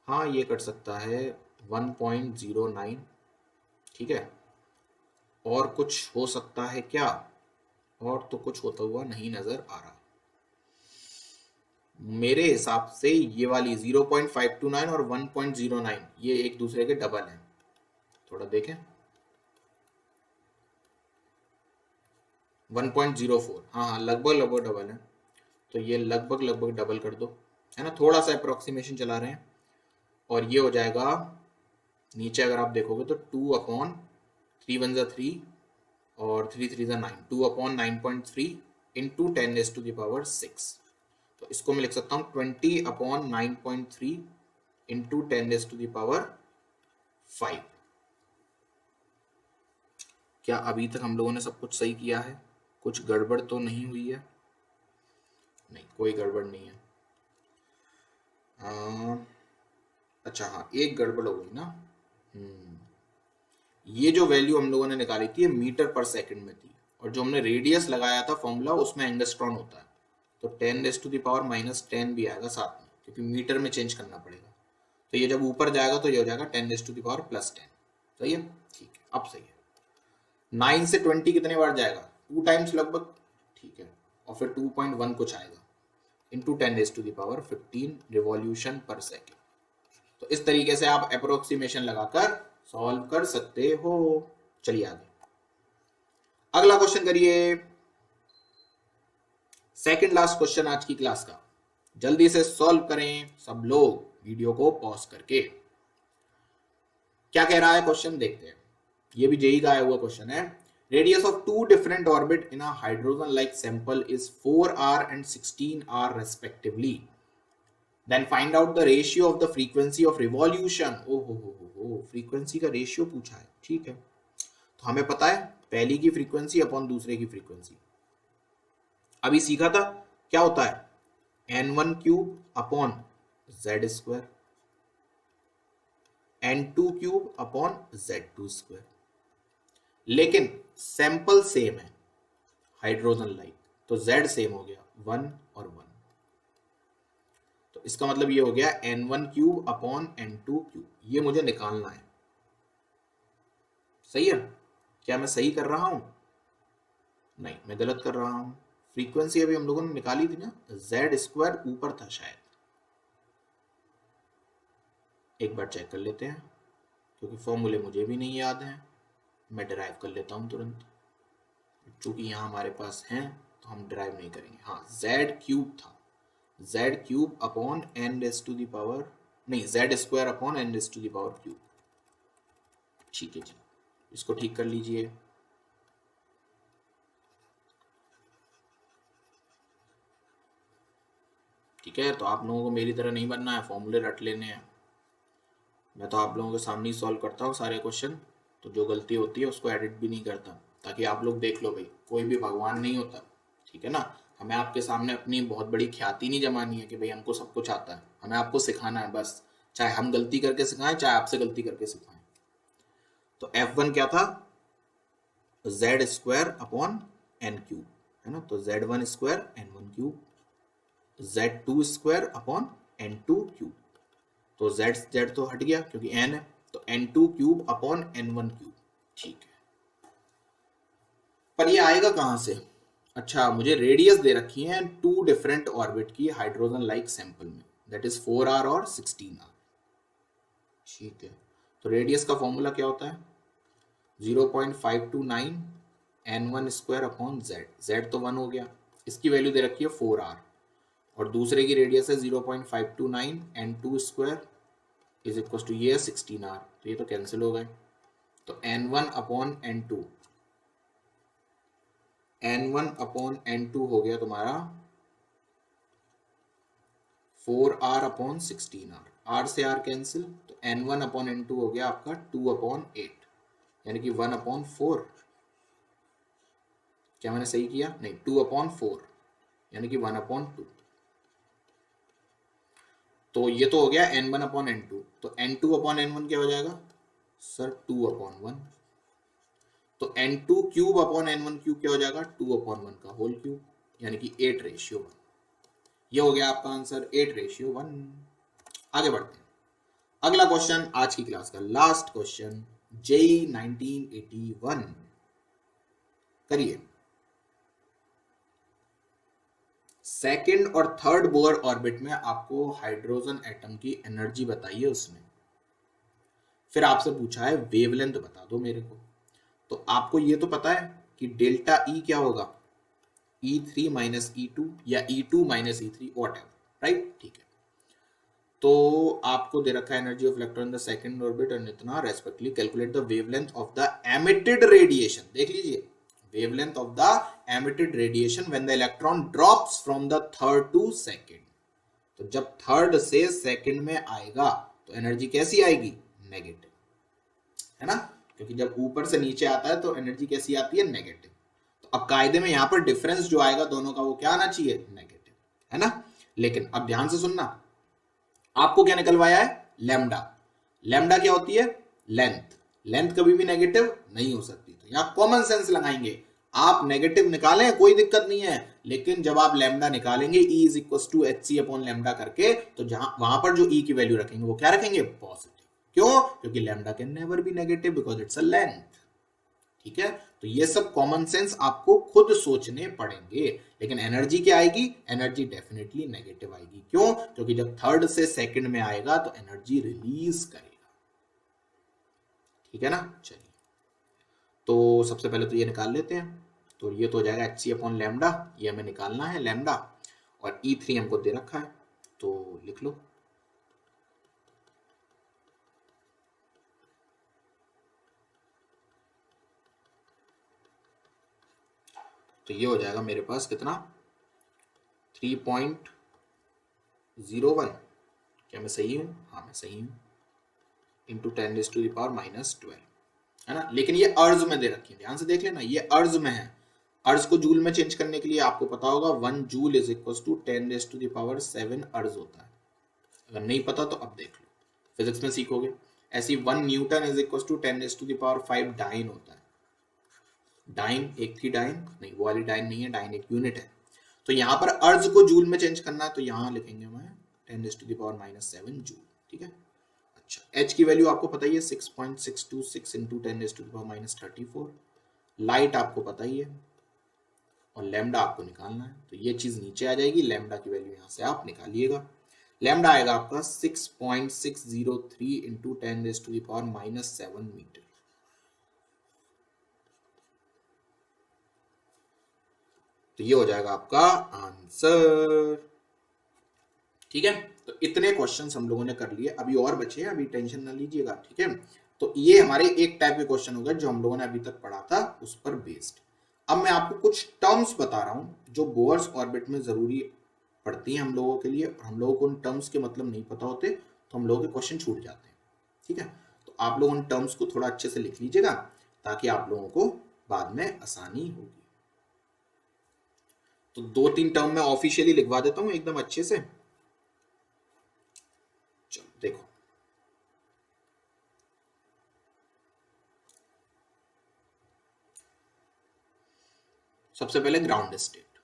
हाँ ये कट सकता है 1.09। ठीक है, और कुछ हो सकता है क्या, और तो कुछ होता हुआ नहीं नजर आ रहा मेरे हिसाब से। ये वाली 0.529 और 1.09 ये एक दूसरे के डबल हैं, थोड़ा देखें। 1.04, हाँ हाँ, लगभग लगभग डबल है, तो ये लगभग लगभग डबल कर दो, है ना, थोड़ा सा अप्रोक्सीमेशन चला रहे हैं, और ये हो जाएगा नीचे अगर आप देखोगे तो 2/3 और 3 3 9, 2/9.3 इंटू 10⁶। तो इसको मैं लिख सकता हूँ 20/9.3 इंटू 10⁵। क्या अभी तक हम लोगों ने सब कुछ सही किया है, कुछ गड़बड़ तो नहीं हुई है? नहीं, कोई गड़बड़ नहीं है। अच्छा हाँ, एक गड़बड़ हो गई ना। ये जो वैल्यू हम लोगों ने निकाली थी, ये मीटर पर सेकंड में थी, और जो हमने रेडियस लगाया था फॉर्मूला, उसमें एंगस्ट्रॉन होता है, तो 10⁻⁻10 भी आएगा साथ में, क्योंकि मीटर में चेंज करना पड़ेगा। तो ये जब ऊपर जाएगा तो ये हो जाएगा 10⁻+10। सही है, ठीक है, अब सही है। 9 से 20 कितने बार जाएगा, 2 टाइम्स लगभग, ठीक है, और फिर 2.1 कुछ आएगा इंटू 10⁻15 रिवॉल्यूशन पर सेकेंड। तो इस तरीके से आप अप्रोक्सीमेशन लगाकर सॉल्व कर सकते हो। चलिए आगे अगला क्वेश्चन करिए, सेकंड लास्ट क्वेश्चन आज की क्लास का। जल्दी से सॉल्व करें सब लोग वीडियो को पॉज करके। क्या कह रहा है क्वेश्चन, देखते हैं। ये भी जेई का आया हुआ क्वेश्चन है। Radius of two different orbit in a hydrogen like sample is 4r and 16r respectively. Then find out the ratio of the frequency of revolution. हो फ्रीक्वेंसी का रेशियो पूछा है, ठीक है। तो हमें पता है पहली की फ्रीक्वेंसी अपॉन दूसरे की फ्रीक्वेंसी, अभी सीखा था क्या होता है, n1 cube upon z square, n2 cube upon z2 square. लेकिन सैंपल सेम है हाइड्रोजन लाइक, तो z सेम हो गया 1 और 1। तो इसका मतलब ये हो गया n1 cube upon n2 cube, ये मुझे निकालना है। सही है, क्या मैं सही कर रहा हूं? नहीं, मैं गलत कर रहा हूं। फ्रीक्वेंसी अभी हम लोगों ने निकाली थी ना, z स्क्वायर ऊपर था शायद, एक बार चेक कर लेते हैं क्योंकि फॉर्मूले मुझे भी नहीं याद हैं। मैं डिराइव कर लेता हूं तुरंत, क्योंकि यहां हमारे पास हैं तो हम डिराइव नहीं करेंगे। हाँ, z क्यूब था, z cube upon n raise to the power, नहीं z square upon n raise to the power cube. ठीक है जी, इसको ठीक कर लीजिए। ठीक है, तो आप लोगों को मेरी तरह नहीं बनना है, फॉर्मूले रट लेने हैं। मैं तो आप लोगों के सामने ही सॉल्व करता हूँ सारे क्वेश्चन, तो जो गलती होती है उसको एडिट भी नहीं करता, ताकि आप लोग देख लो भाई कोई भी भगवान नहीं होता, ठीक है ना। हमें आपके सामने अपनी बहुत बड़ी ख्याति नहीं जमानी है कि भाई हमको सब कुछ आता है, हमें आपको सिखाना है बस, चाहे हम गलती करके सिखाएं चाहे आपसे गलती करके सिखाएं। तो F1 क्या था, z square upon n cube, है ना। तो z1 square n1 cube, z2 square upon n2 cube. तो z तो हट गया क्योंकि n है, तो n2 cube upon n1 cube. ठीक है, पर ये आएगा कहां से? अच्छा, मुझे रेडियस दे रखी है टू डिफरेंट ऑर्बिट की हाइड्रोजन लाइक सैंपल में, दैट इज 4r और 16r। ठीक है, तो रेडियस का फॉर्मूला क्या होता है, 0.529 n1 स्क्वायर अपॉन z तो 1 हो गया, इसकी वैल्यू दे रखी है 4r, और दूसरे की रेडियस है 0.529 n2 square is equal to ये 16r, तो ये तो कैंसिल हो गए। तो n1 अपॉन n2 हो गया तुम्हारा 4r अपॉन 16r, r से r कैंसिल, तो n1 अपॉन n2 हो गया आपका 2 अपॉन 8, यानी कि 1 अपॉन 4। क्या मैंने सही किया? नहीं, 2 अपॉन 4 यानी कि 1 अपॉन 2। तो ये तो हो गया n1 अपॉन n2, तो n2 अपॉन n1 क्या हो जाएगा सर, 2 अपॉन 1। तो n2 cube upon n1 cube क्या हो जाएगा, 2 अपॉन 1 का होल क्यूब, यानी कि 8:1। ये हो गया आपका आंसर 8:1। आगे बढ़ते हैं, अगला क्वेश्चन आज की क्लास का लास्ट क्वेश्चन, जेई 1981 करिए। सेकंड और थर्ड बोर ऑर्बिट में आपको हाइड्रोजन एटम की एनर्जी बताइए उसमें, फिर आपसे पूछा है वेवलेंथ बता दो मेरे को। तो आपको ये तो पता है कि डेल्टा ई क्या होगा, E3 माइनस E2 या E2 minus E3 what ever, right. ठीक है, तो आपको दे रखा है energy of electron in the second orbit और इतना respectively calculate the wavelength of the emitted radiation. देख लीजिए, wavelength of the emitted radiation when the electron drops from the third to second। तो जब थर्ड से सेकंड में आएगा तो एनर्जी कैसी आएगी, नेगेटिव, है ना, क्योंकि जब ऊपर से नीचे आता है तो एनर्जी कैसी आती है, नेगेटिव। तो अब कायदे में यहां पर डिफरेंस जो आएगा दोनों का वो क्या आना चाहिए, नेगेटिव, है ना। लेकिन अब ध्यान से सुनना, आपको क्या निकलवाया है, लैम्डा। लैम्डा क्या होती है, लेंथ। लेंथ कभी भी नेगेटिव नहीं हो सकती, तो यहां कॉमन सेंस लगाएंगे, आप नेगेटिव निकालें कोई दिक्कत नहीं है, लेकिन जब आप लैम्डा निकालेंगे E is equal to HC upon lambda करके, तो जहां वहां पर जो E की वैल्यू रखेंगे वो क्या रखेंगे, पॉजिटिव। क्यों? क्योंकि lambda can never be negative because it's a length. ठीक है, तो ये सब कॉमन सेंस आपको खुद सोचने पड़ेंगे। लेकिन एनर्जी क्या आएगी? एनर्जी डेफिनेटली नेगेटिव आएगी। क्यों? क्योंकि जब थर्ड से सेकंड में आएगा तो एनर्जी रिलीज करेगा। ठीक है ना? चलिए, तो सबसे पहले तो ये निकाल लेते हैं। तो ये तो हो जाएगा एच सी अपॉन लैम्डा, ये हमें निकालना है लैम्डा, और E3 हमको दे रखा है, तो लिख लो। तो ये हो जाएगा मेरे पास कितना? 3.01। क्या मैं सही हूं? हाँ मैं सही हूं। इंटू 10⁻⁻12 है ना। लेकिन ये अर्ज में दे रखी है, ध्यान से देख लेना, ये अर्ज में है। अर्ज को जूल में चेंज करने के लिए आपको पता होगा 1 जूल इज इक्वल टू 10⁻7 अर्ज होता है। अगर नहीं पता तो अब देख लो, फिजिक्स में सीखोगे। ऐसी 1 newton is equal to 10⁵ dyne होता है। डाइन एक थी डाइन नहीं, वो वाली डाइन नहीं है, डाइन एक यूनिट है। तो यहाँ पर अर्ज को जूल में चेंज करना है, तो यहाँ लिखेंगे हमें 10⁻⁻7 जूल। ठीक है। अच्छा, H की वैल्यू आपको पता ही है 6.626 इंटू 10⁻⁻34। लाइट आपको पता ही है, और लैम्डा आपको निकालना है, तो ये चीज नीचे आ जाएगी। लैम्डा की वैल्यू यहाँ से आप निकालिएगा। लैम्डा आएगा आपका 6.603 इंटू 10⁻⁻7 मीटर। तो ये हो जाएगा आपका आंसर। ठीक है, तो इतने क्वेश्चंस हम लोगों ने कर लिए, अभी और बचे हैं, अभी टेंशन ना लीजिएगा। ठीक है, तो ये हमारे एक टाइप के क्वेश्चन हो गए जो हम लोगों ने अभी तक पढ़ा था उस पर बेस्ड। अब मैं आपको कुछ टर्म्स बता रहा हूं जो बोर्स ऑर्बिट में जरूरी पड़ती हैं हम लोगों के लिए, और हम लोगों को उन टर्म्स के मतलब नहीं पता होते तो हम लोगों के क्वेश्चन छूट जाते हैं। ठीक है, तो आप लोग उन टर्म्स को थोड़ा अच्छे से लिख लीजिएगा ताकि आप लोगों को बाद में आसानी होगी। तो 2-3 टर्म मैं ऑफिशियली लिखवा देता हूं एकदम अच्छे से। चलो देखो, सबसे पहले ग्राउंड स्टेट।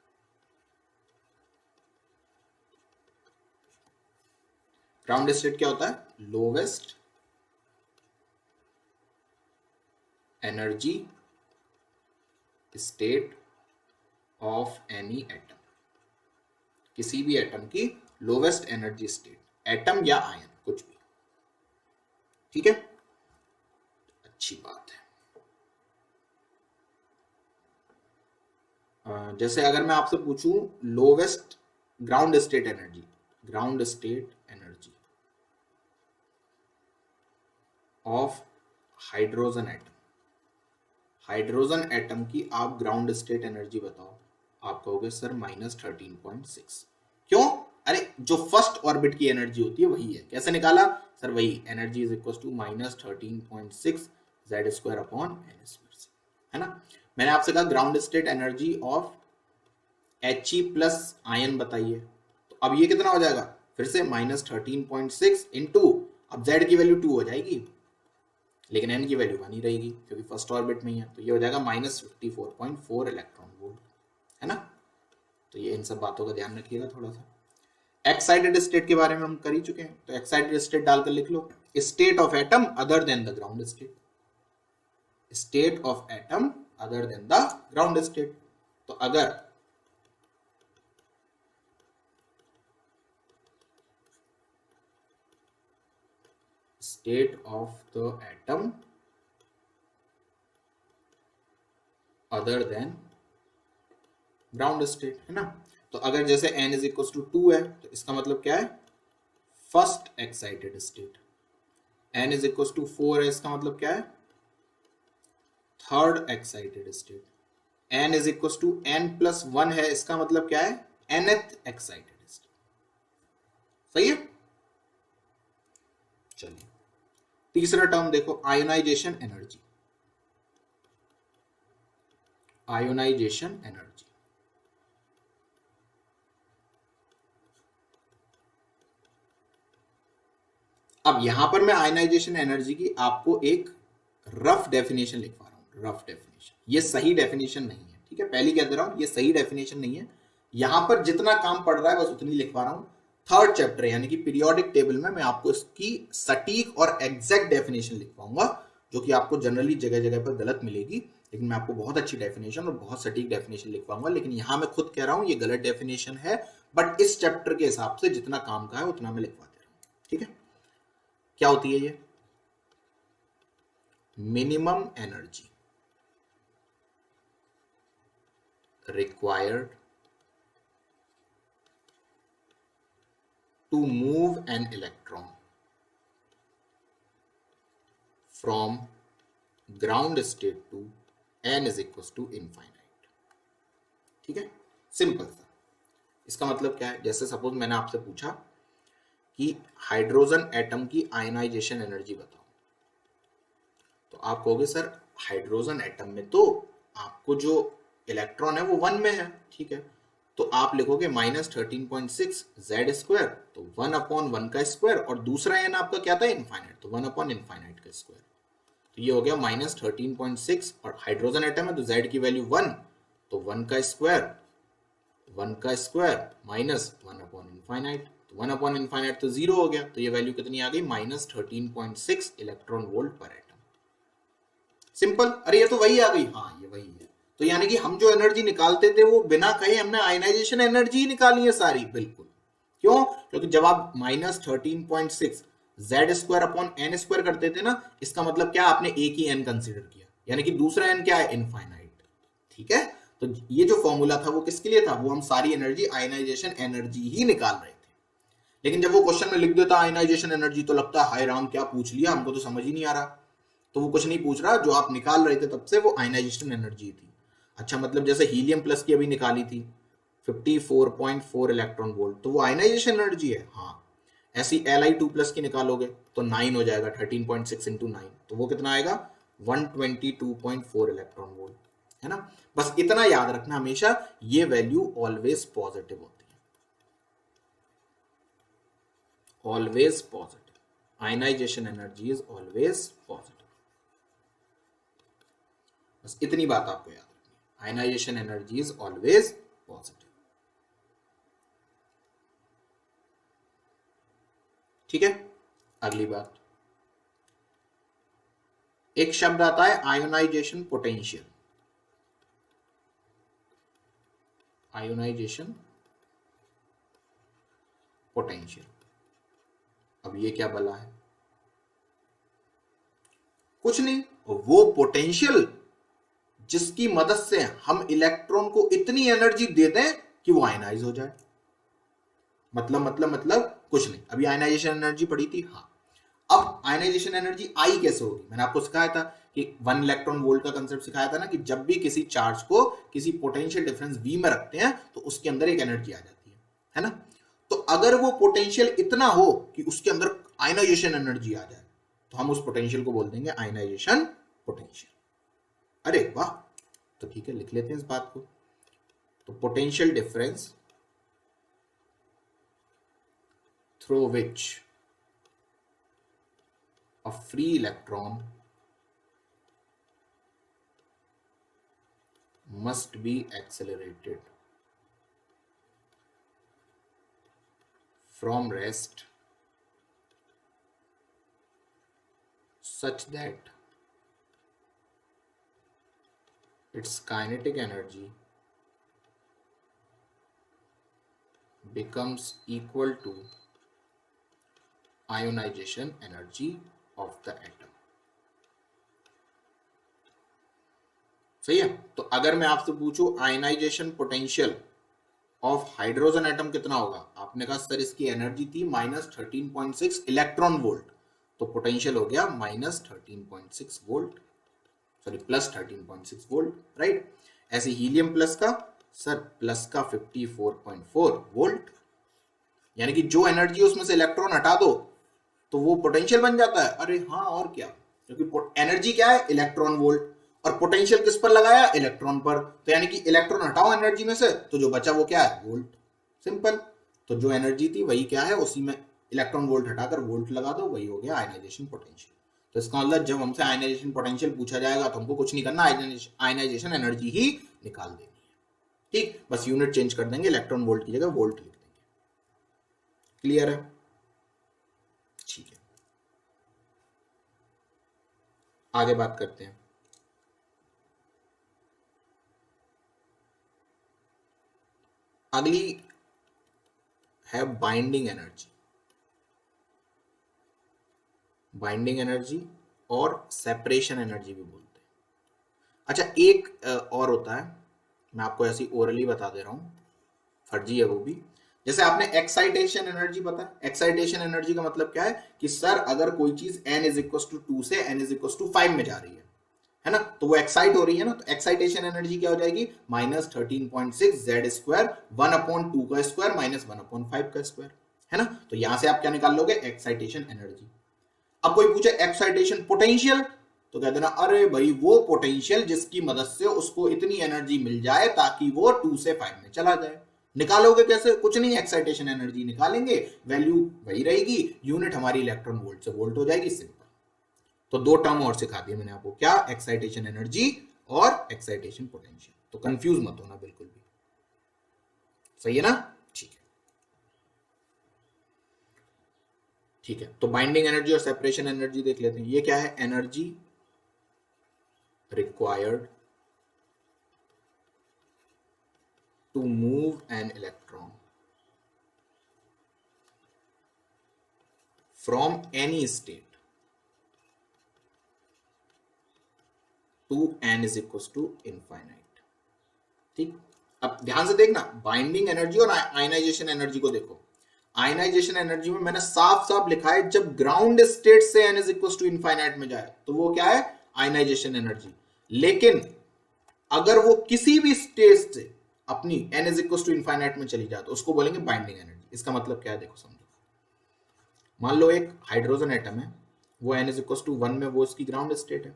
ग्राउंड स्टेट क्या होता है? Lowest energy state of any atom. किसी भी एटम की लोवेस्ट एनर्जी स्टेट, एटम या आयन कुछ भी। ठीक है, अच्छी बात है। जैसे अगर मैं आपसे पूछूं lowest ground state energy, ground state energy of hydrogen atom, hydrogen atom की आप ग्राउंड स्टेट एनर्जी बताओ, आप कहोगे सर -13.6। क्यों? अरे जो फर्स्ट ऑर्बिट की एनर्जी होती है वही है। कैसे निकाला सर? वही energy is equal to -13.6 Z² upon n², है ना। मैंने आपसे कहा ground state energy of He plus ion बताइए, तो अब ये कितना हो जाएगा? फिर से -13.6 इंटू, अब Z की वैल्यू 2 हो जाएगी, लेकिन n की वैल्यू बनी रहेगी क्योंकि फर्स्ट ऑर्बिट में ही है, तो ये हो जाएगा -54.4 इलेक्ट्रॉन वोल्ट, है ना। तो ये इन सब बातों का ध्यान रखिएगा थोड़ा सा। एक्साइटेड स्टेट के बारे में हम कर ही चुके हैं, तो एक्साइटेड स्टेट डालकर लिख लो, state of atom other than the ground state, state of atom other than the ground state. तो अगर state of the atom other than ground state, है ना। तो अगर जैसे n इज इक्वल टू 2 है, तो इसका मतलब क्या है? First excited state. n is equal to 4 है, इसका मतलब क्या है? Third excited state. n is equal to n+1 है, इसका मतलब क्या है? nth excited state. सही है। चलिए तीसरा टर्म देखो, आयोनाइजेशन एनर्जी। आयोनाइजेशन एनर्जी, अब यहां पर मैं आयनाइजेशन एनर्जी की आपको एक रफ डेफिनेशन लिखवा रहा हूं। रफ डेफिनेशन, ये सही डेफिनेशन नहीं है, ठीक है, पहले कह दे रहा हूं ये सही डेफिनेशन नहीं है। यहां पर जितना काम पड़ रहा है बस उतनी लिखवा रहा हूं। थर्ड चैप्टर यानी कि पीरियोडिक टेबल में मैं आपको इसकी सटीक और एग्जैक्ट डेफिनेशन लिखवाऊंगा, जो कि आपको जनरली जगह जगह पर गलत मिलेगी, लेकिन मैं आपको बहुत अच्छी डेफिनेशन और बहुत सटीक डेफिनेशन लिखवाऊंगा। लेकिन यहाँ मैं खुद कह रहा हूँ ये गलत डेफिनेशन है, बट इस चैप्टर के हिसाब से जितना काम का है उतना मैं लिखवा दे रहा हूँ। ठीक है, क्या होती है ये? Minimum energy required to move an electron from ground state to n is equals to infinite। ठीक है, सिंपल सा। इसका मतलब क्या है? जैसे सपोज मैंने आपसे पूछा कि हाइड्रोजन एटम की आयनाइजेशन एनर्जी बताओ, तो आप कहोगे सर हाइड्रोजन एटम में तो आपको जो इलेक्ट्रॉन है वो 1 में है। ठीक है, तो आप लिखोगे -13.6 जेड स्क्वायर, तो 1/1 का स्क्वायर, और दूसरा एन आपका क्या था? इनफाइनाइट, तो 1/इनफाइनाइट का स्क्वायर। तो ये हो गया -13.6, और हाइड्रोजन एटम है तो जेड की वैल्यू 1, तो 1 का स्क्वायर -1/इनफाइनाइट, तो 1/इनफाइनाइट तो 0 हो गया, तो ये वैल्यू कितनी आ गई? -13.6 इलेक्ट्रॉन वोल्ट पर एटम। सिंपल। अरे ये तो वही आ गई। हाँ ये वही है। तो यानी कि हम जो एनर्जी निकालते थे वो बिना कहे हमने आयनाइजेशन एनर्जी निकाली है सारी। बिल्कुल। क्यों? क्योंकि जब आप -13.6 Z square upon N square करते थे ना, इसका मतलब क्या? आपने एक ही एन कंसीडर किया, यानी कि दूसरा एन क्या है? इनफाइनाइट। ठीक है, तो ये जो फॉर्मूला था वो किसके लिए था? वो हम सारी एनर्जी आयनाइजेशन एनर्जी ही निकाल रहे थे। लेकिन जब वो क्वेश्चन में लिख देता आयनाइजेशन एनर्जी, तो लगता है हाय राम क्या पूछ लिया, हमको तो समझ ही नहीं आ रहा। तो वो कुछ नहीं पूछ रहा, जो आप निकाल रहे थे तब से वो आयनाइजेशन एनर्जी थी। अच्छा, मतलब जैसे हीलियम प्लस की अभी निकाली थी 54.4 इलेक्ट्रॉन वोल्ट, तो वो आयनाइजेशन एनर्जी है। हाँ, ऐसी Li2 प्लस की निकालोगे तो 9 हो जाएगा, 13.6 इंटू 9, तो वो कितना आएगा? 122.4 इलेक्ट्रॉन वोल्ट, है ना। बस इतना याद रखना हमेशा, ये वैल्यू ऑलवेज पॉजिटिव होती है, always positive. Ionisation energy is always positive. बस इतनी बात आपको याद रखनी है, ionisation energy is always positive. ठीक है, अगली बात, एक शब्द आता है आयोनाइजेशन पोटेंशियल। आयोनाइजेशन पोटेंशियल, अब ये क्या बला है? कुछ नहीं, वो पोटेंशियल जिसकी मदद से हम इलेक्ट्रॉन को इतनी एनर्जी दे दें कि वो आयनाइज हो जाए। मतलब कुछ नहीं। अभी आयनाइजेशन एनर्जी पढ़ी थी। हाँ, अब आयनाइजेशन एनर्जी आई कैसे होगी? मैंने आपको सिखाया था कि 1 इलेक्ट्रॉन वोल्ट का कंसेप्ट सिखाया था ना, कि जब भी किसी चार्ज को किसी पोटेंशियल डिफरेंस V में रखते हैं तो उसके अंदर एक एनर्जी आ जाती है ना। तो अगर वो पोटेंशियल इतना हो कि उसके अंदर आयनाइजेशन एनर्जी आ जाए, तो हम उस पोटेंशियल को बोल देंगे आयनाइजेशन पोटेंशियल। अरे वाह, तो ठीक है, लिख लेते हैं इस बात को। तो potential difference through which a free electron must be accelerated from rest such that its kinetic energy becomes equal to ionization energy of the atom। सही है। तो अगर मैं आपसे पूछूं ionisation potential of hydrogen atom कितना होगा, आपने कहा सर इसकी एनर्जी थी -13.6 इलेक्ट्रॉन वोल्ट, तो पोटेंशियल हो गया -13.6 वोल्ट, सॉरी +13.6 वोल्ट, राइट। ऐसे हीलियम प्लस का, सर प्लस का 54.4 वोल्ट, यानी कि जो एनर्जी उसमें से इलेक्ट्रॉन हटा दो तो वो पोटेंशियल बन जाता है। अरे हाँ, और क्या, क्योंकि एनर्जी क्या है? इलेक्ट्रॉन वोल्ट, और पोटेंशियल किस पर लगाया? इलेक्ट्रॉन पर, तो यानी कि इलेक्ट्रॉन हटाओ एनर्जी में से तो जो बचा वो क्या है? वोल्ट। सिंपल। तो जो एनर्जी थी वही क्या है, उसी में इलेक्ट्रॉन वोल्ट हटाकर वोल्ट लगा दो, वही हो गया आयनाइजेशन पोटेंशियल। तो इसका मतलब जब हमसे आयनाइजेशन पोटेंशियल पूछा जाएगा तो हमको कुछ नहीं करना, आयनाइजेशन एनर्जी ही निकाल देनी है। ठीक, बस यूनिट चेंज कर देंगे, इलेक्ट्रॉन वोल्ट की जगह वोल्ट लिख देंगे। क्लियर है? ठीक है। आगे बात करते हैं। अगली है बाइंडिंग एनर्जी। बाइंडिंग एनर्जी और सेपरेशन एनर्जी भी बोलते हैं। अच्छा, एक और होता है, मैं आपको ऐसी ओरली बता दे रहा हूं, फर्जी है वो भी। जैसे आपने एक्साइटेशन एनर्जी पता है, एक्साइटेशन एनर्जी का मतलब क्या है कि सर अगर कोई चीज n इज इक्वल टू 2 से n इज इक्वल टू 5 में जा रही है ना, तो वो एक्साइट हो रही है ना, तो एक्साइटेशन एनर्जी क्या हो जाएगी, -13.6 जेड स्क्वायर 1/2 का स्क्वायर -1/5 का स्क्वायर, है ना। तो यहां से आप क्या निकाल लोगे, एक्साइटेशन एनर्जी। अब कोई पूछे एक्साइटेशन पोटेंशियल, तो कह देना अरे भाई वो पोटेंशियल जिसकी मदद से उसको इतनी एनर्जी मिल जाए ताकि वो 2 से 5 में चला जाए। निकालोगे कैसे, कुछ नहीं, एक्साइटेशन एनर्जी निकालेंगे, वैल्यू वही रहेगी, यूनिट हमारी इलेक्ट्रॉन वोल्ट से वोल्ट हो जाएगी, सिंपल। तो दो टर्म और सिखा दिया मैंने आपको, क्या, एक्साइटेशन एनर्जी और एक्साइटेशन पोटेंशियल। तो कंफ्यूज मत होना बिल्कुल भी, सही है ना। ठीक है, ठीक है। तो बाइंडिंग एनर्जी और सेपरेशन एनर्जी देख लेते हैं। ये क्या है, energy required to move an electron from any state to n is equals to infinite। ठीक, अब ध्यान से देखना, बाइंडिंग एनर्जी और आयनाइजेशन एनर्जी को देखो। आयनाइजेशन एनर्जी में मैंने साफ साफ लिखा है जब ग्राउंड स्टेट से n is equal to infinite में जाए तो वो क्या है, आयनाइजेशन एनर्जी। लेकिन अगर वो किसी भी स्टेट से अपनी n is equal to infinite में चली जाए तो उसको बोलेंगे बाइंडिंग एनर्जी। इसका मतलब क्या है, देखो समझो। मान लो एक हाइड्रोजन एटम है, वो n इज इक्वल टू 1 में वो इसकी ग्राउंड स्टेट है,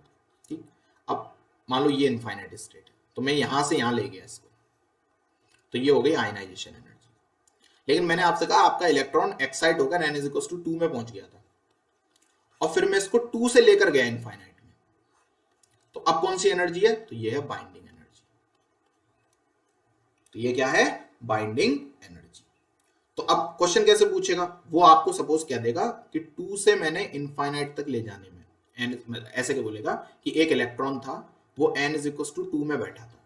ठीक। अब मान लो ये इनफाइनाइट स्टेट है, तो मैं यहां से यहां ले गया इसको, तो ये हो गई आयनाइजेशन एनर्जी। लेकिन मैंने आपसे कहा आपका इलेक्ट्रॉन एक्साइट होकर n इज इक्वल टू 2 में पहुंच गया था, और फिर मैं इसको 2 से लेकर गया इनफाइनाइट में, तो अब कौन सी एनर्जी है, तो ये है बाइंडिंग एनर्जी। तो ये क्या है, बाइंडिंग एनर्जी। तो अब क्वेश्चन कैसे पूछेगा, वो आपको सपोज क्या देगा कि 2 से मैंने इनफाइनाइट तक ले जाने में ऐसे क्या बोलेगा कि एक इलेक्ट्रॉन था, वो n इज इक्वल टू 2 में बैठा था,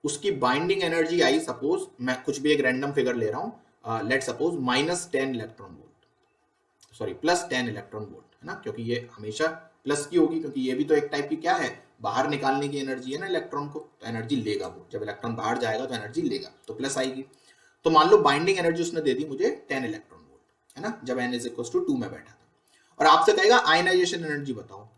उसकी बाइंडिंग एनर्जी आई, सपोज मैं कुछ भी एक रैंडम फिगर ले रहा हूं, let suppose -10 electron volt, sorry +10 electron volt, है ना, क्योंकि ये हमेशा प्लस की होगी, क्योंकि ये भी तो एक टाइप की क्या है, बाहर निकालने की एनर्जी है ना इलेक्ट्रॉन को, तो एनर्जी लेगा वो, जब इलेक्ट्रॉन बाहर जाएगा तो एनर्जी लेगा, तो प्लस आएगी। तो मान लो बाइंडिंग एनर्जी उसने दे दी मुझे 10 इलेक्ट्रॉन वोल्ट, है ना, जब n इज इक्वल टू 2 में बैठा था, और आपसे कहेगा आयनाइजेशन एनर्जी बताओ।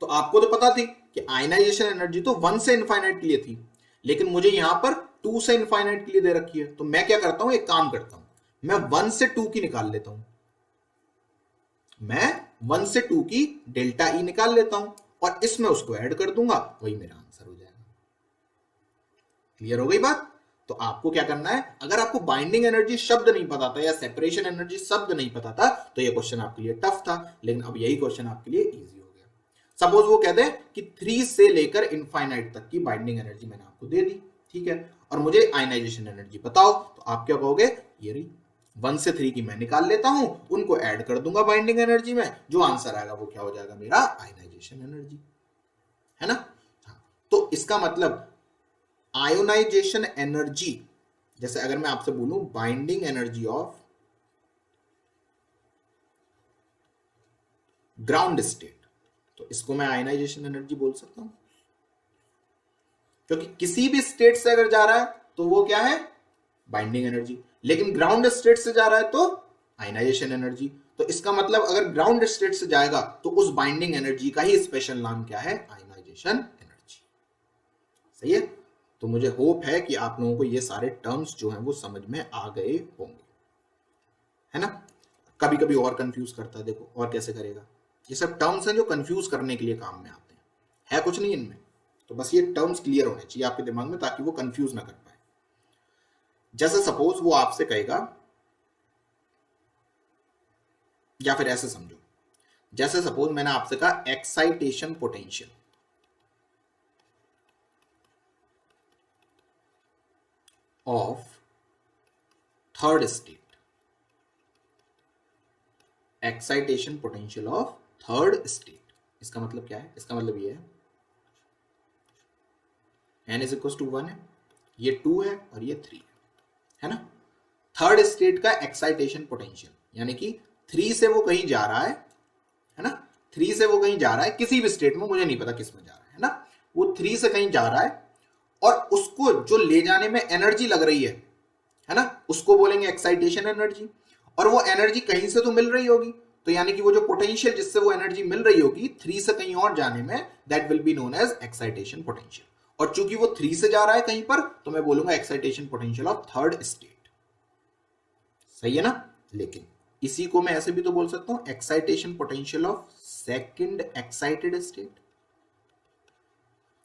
तो आपको तो पता थी कि आयनाइजेशन एनर्जी तो 1 से इनफाइनाइट के लिए थी, लेकिन मुझे यहां पर 2 से इनफाइनाइट के लिए दे रखी है, तो मैं क्या करता हूं, एक काम करता हूं, मैं 1 से 2 की निकाल लेता हूं, मैं 1 से 2 की डेल्टा ई निकाल लेता हूं, और इसमें उसको ऐड कर दूंगा, वही मेरा आंसर हो जाएगा। क्लियर हो गई बात। तो आपको क्या करना है, अगर आपको बाइंडिंग एनर्जी शब्द नहीं पता था या सेपरेशन एनर्जी शब्द नहीं पता था तो ये क्वेश्चन आपके लिए टफ था, लेकिन अब यही क्वेश्चन आपके लिए इजी हो गया। सपोज वो कहते हैं कि 3 से लेकर इनफाइनाइट तक की बाइंडिंग एनर्जी मैंने आपको दे दी, ठीक है, और मुझे आयनाइजेशन एनर्जी बताओ, तो आप क्या कहोगे, ये रही 1 से 3 की मैं निकाल लेता हूं, उनको ऐड कर दूंगा बाइंडिंग एनर्जी में, जो आंसर आएगा वो क्या हो जाएगा, मेरा आयनाइजेशन एनर्जी, है ना। हाँ, तो इसका मतलब आयोनाइजेशन एनर्जी, जैसे अगर मैं आपसे बोलूं binding energy of ground state, तो इसको मैं आयनाइजेशन एनर्जी बोल सकता हूं, क्योंकि किसी भी स्टेट से अगर जा रहा है तो वो क्या है, बाइंडिंग एनर्जी, लेकिन ग्राउंड स्टेट से जा रहा है तो आयनाइजेशन एनर्जी। तो इसका मतलब अगर ग्राउंड स्टेट से जाएगा तो उस बाइंडिंग एनर्जी का ही स्पेशल नाम क्या है, आयनाइजेशन एनर्जी। सही है। तो मुझे होप है कि आप लोगों को ये सारे टर्म्स जो हैं वो समझ में आ गए होंगे, है ना। कभी कभी और कंफ्यूज करता है, देखो और कैसे करेगा, ये सब टर्म्स हैं जो कंफ्यूज करने के लिए काम में आते हैं, है कुछ नहीं इनमें, तो बस ये टर्म्स क्लियर होने चाहिए आपके दिमाग में ताकि वो कंफ्यूज ना कर पाए। जैसे सपोज वो आपसे कहेगा, या फिर ऐसे समझो, जैसे सपोज मैंने आपसे कहा excitation potential of third state, excitation potential of third state, इसका मतलब क्या है? इसका मतलब ये है n इज इक्वल टू 1 है, ये 2 है और ये 3 है ना। थर्ड स्टेट का एक्साइटेशन पोटेंशियल, यानी कि 3 से वो कहीं जा रहा है ना, 3 से वो कहीं जा रहा है किसी भी स्टेट में, मुझे नहीं पता किस में जा रहा है ना, वो 3 से कहीं जा रहा है और उसको जो ले जाने में एनर्जी लग रही है ना, उसको बोलेंगे एक्साइटेशन एनर्जी। और वो एनर्जी कहीं से तो मिल रही होगी, तो यानी कि वो जो पोटेंशियल जिससे वो एनर्जी मिल रही होगी 3 से कहीं और जाने में, that will be known as excitation potential. और चूंकि वो 3 से जा रहा है कहीं पर, तो मैं बोलूंगा excitation potential of third state. सही है ना। लेकिन इसी को मैं ऐसे भी तो बोल सकता हूं, excitation potential of second excited state,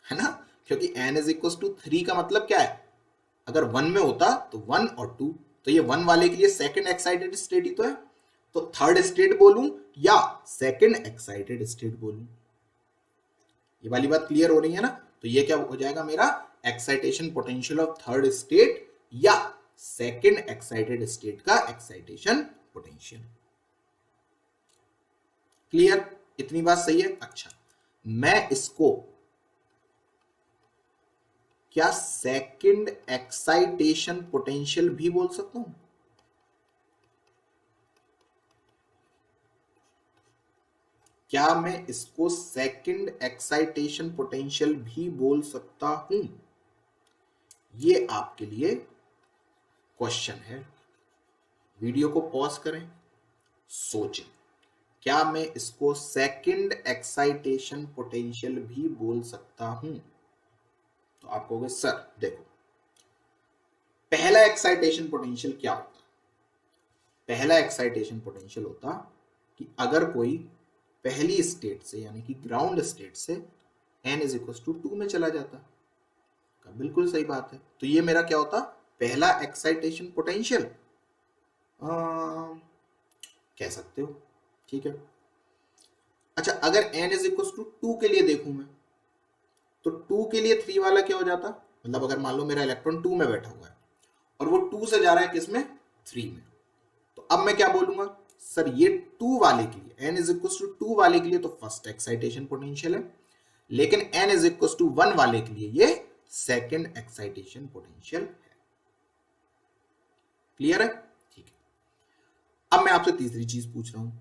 है ना, क्योंकि n इज इक्वल टू 3 का मतलब क्या है, अगर 1 में होता तो 1 और 2, तो ये 1 वाले के लिए सेकंड एक्साइटेड स्टेट ही तो है, तो थर्ड स्टेट बोलूं या सेकंड एक्साइटेड स्टेट बोलूं। ये वाली बात क्लियर हो रही है ना। तो ये क्या हो जाएगा मेरा, excitation potential of third state या सेकंड एक्साइटेड स्टेट का एक्साइटेशन पोटेंशियल। क्लियर, इतनी बात सही है। अच्छा, मैं इसको क्या सेकंड एक्साइटेशन पोटेंशियल भी बोल सकता हूं? क्या मैं इसको सेकंड एक्साइटेशन पोटेंशियल भी बोल सकता हूं? ये आपके लिए क्वेश्चन है। वीडियो को पॉज करें, सोचें, क्या मैं इसको सेकंड एक्साइटेशन पोटेंशियल भी बोल सकता हूं? तो आप कहोगे सर देखो, पहला एक्साइटेशन पोटेंशियल क्या होता? पहला एक्साइटेशन पोटेंशियल होता कि अगर कोई पहली स्टेट से यानी कि ग्राउंड स्टेट से n इज इक्वल टू 2 में चला जाता। बिल्कुल सही बात है। तो ये मेरा क्या होता, पहला एक्साइटेशन पोटेंशियल कह सकते हो, ठीक है। अच्छा, अगर n इज इक्वल टू 2 के लिए देखूं मैं, तो 2 के लिए 3 वाला क्या हो जाता, मतलब अगर मान लो मेरा इलेक्ट्रॉन 2 में बैठा हुआ है और वो 2 से जा रहा है किसमें, 3 में, तो अब मैं क्या बोलूंगा, सर ये 2 वाले के लिए n इज इक्वल टू 2 वाले के लिए तो फर्स्ट एक्साइटेशन पोटेंशियल है, लेकिन n इज इक्वल टू 1 वाले के लिए ये सेकंड एक्साइटेशन पोटेंशियल है। क्लियर है, ठीक है। अब मैं आपसे तीसरी चीज पूछ रहा हूं,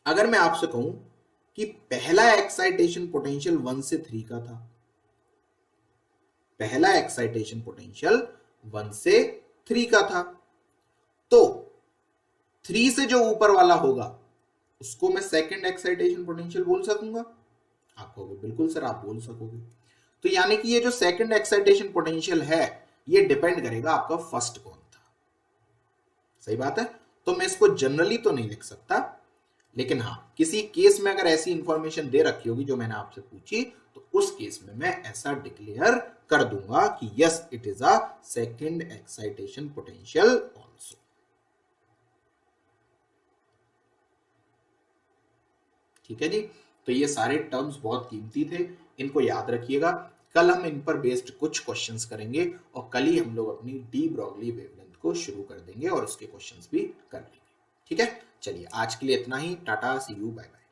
अगर मैं आपसे कहूं कि पहला एक्साइटेशन पोटेंशियल 1 से 3 का था, पहला एक्साइटेशन पोटेंशियल 1 से 3 का था, तो 3 से जो ऊपर वाला होगा उसको मैं सेकंड एक्साइटेशन पोटेंशियल बोल सकूंगा? आप कहोगे बिल्कुल सर आप बोल सकोगे। तो यानी कि ये जो सेकंड एक्साइटेशन पोटेंशियल है ये डिपेंड करेगा आपका फर्स्ट कौन था। सही बात है। तो मैं इसको जनरली तो नहीं लिख सकता, लेकिन हाँ किसी केस में अगर ऐसी इंफॉर्मेशन दे रखी होगी जो मैंने आपसे पूछी, तो उस केस में मैं ऐसा डिक्लेयर कर दूंगा कि yes it is a second excitation potential also. ठीक है जी। तो ये सारे टर्म्स बहुत कीमती थे, इनको याद रखिएगा। कल हम इन पर बेस्ड कुछ क्वेश्चंस करेंगे और कल ही हम लोग अपनी डी ब्रॉगली वेवलेंथ को शुरू कर देंगे और उसके क्वेश्चंस भी कर लेंगे। ठीक है, चलिए आज के लिए इतना ही। टाटा, सी यू, बाय बाय।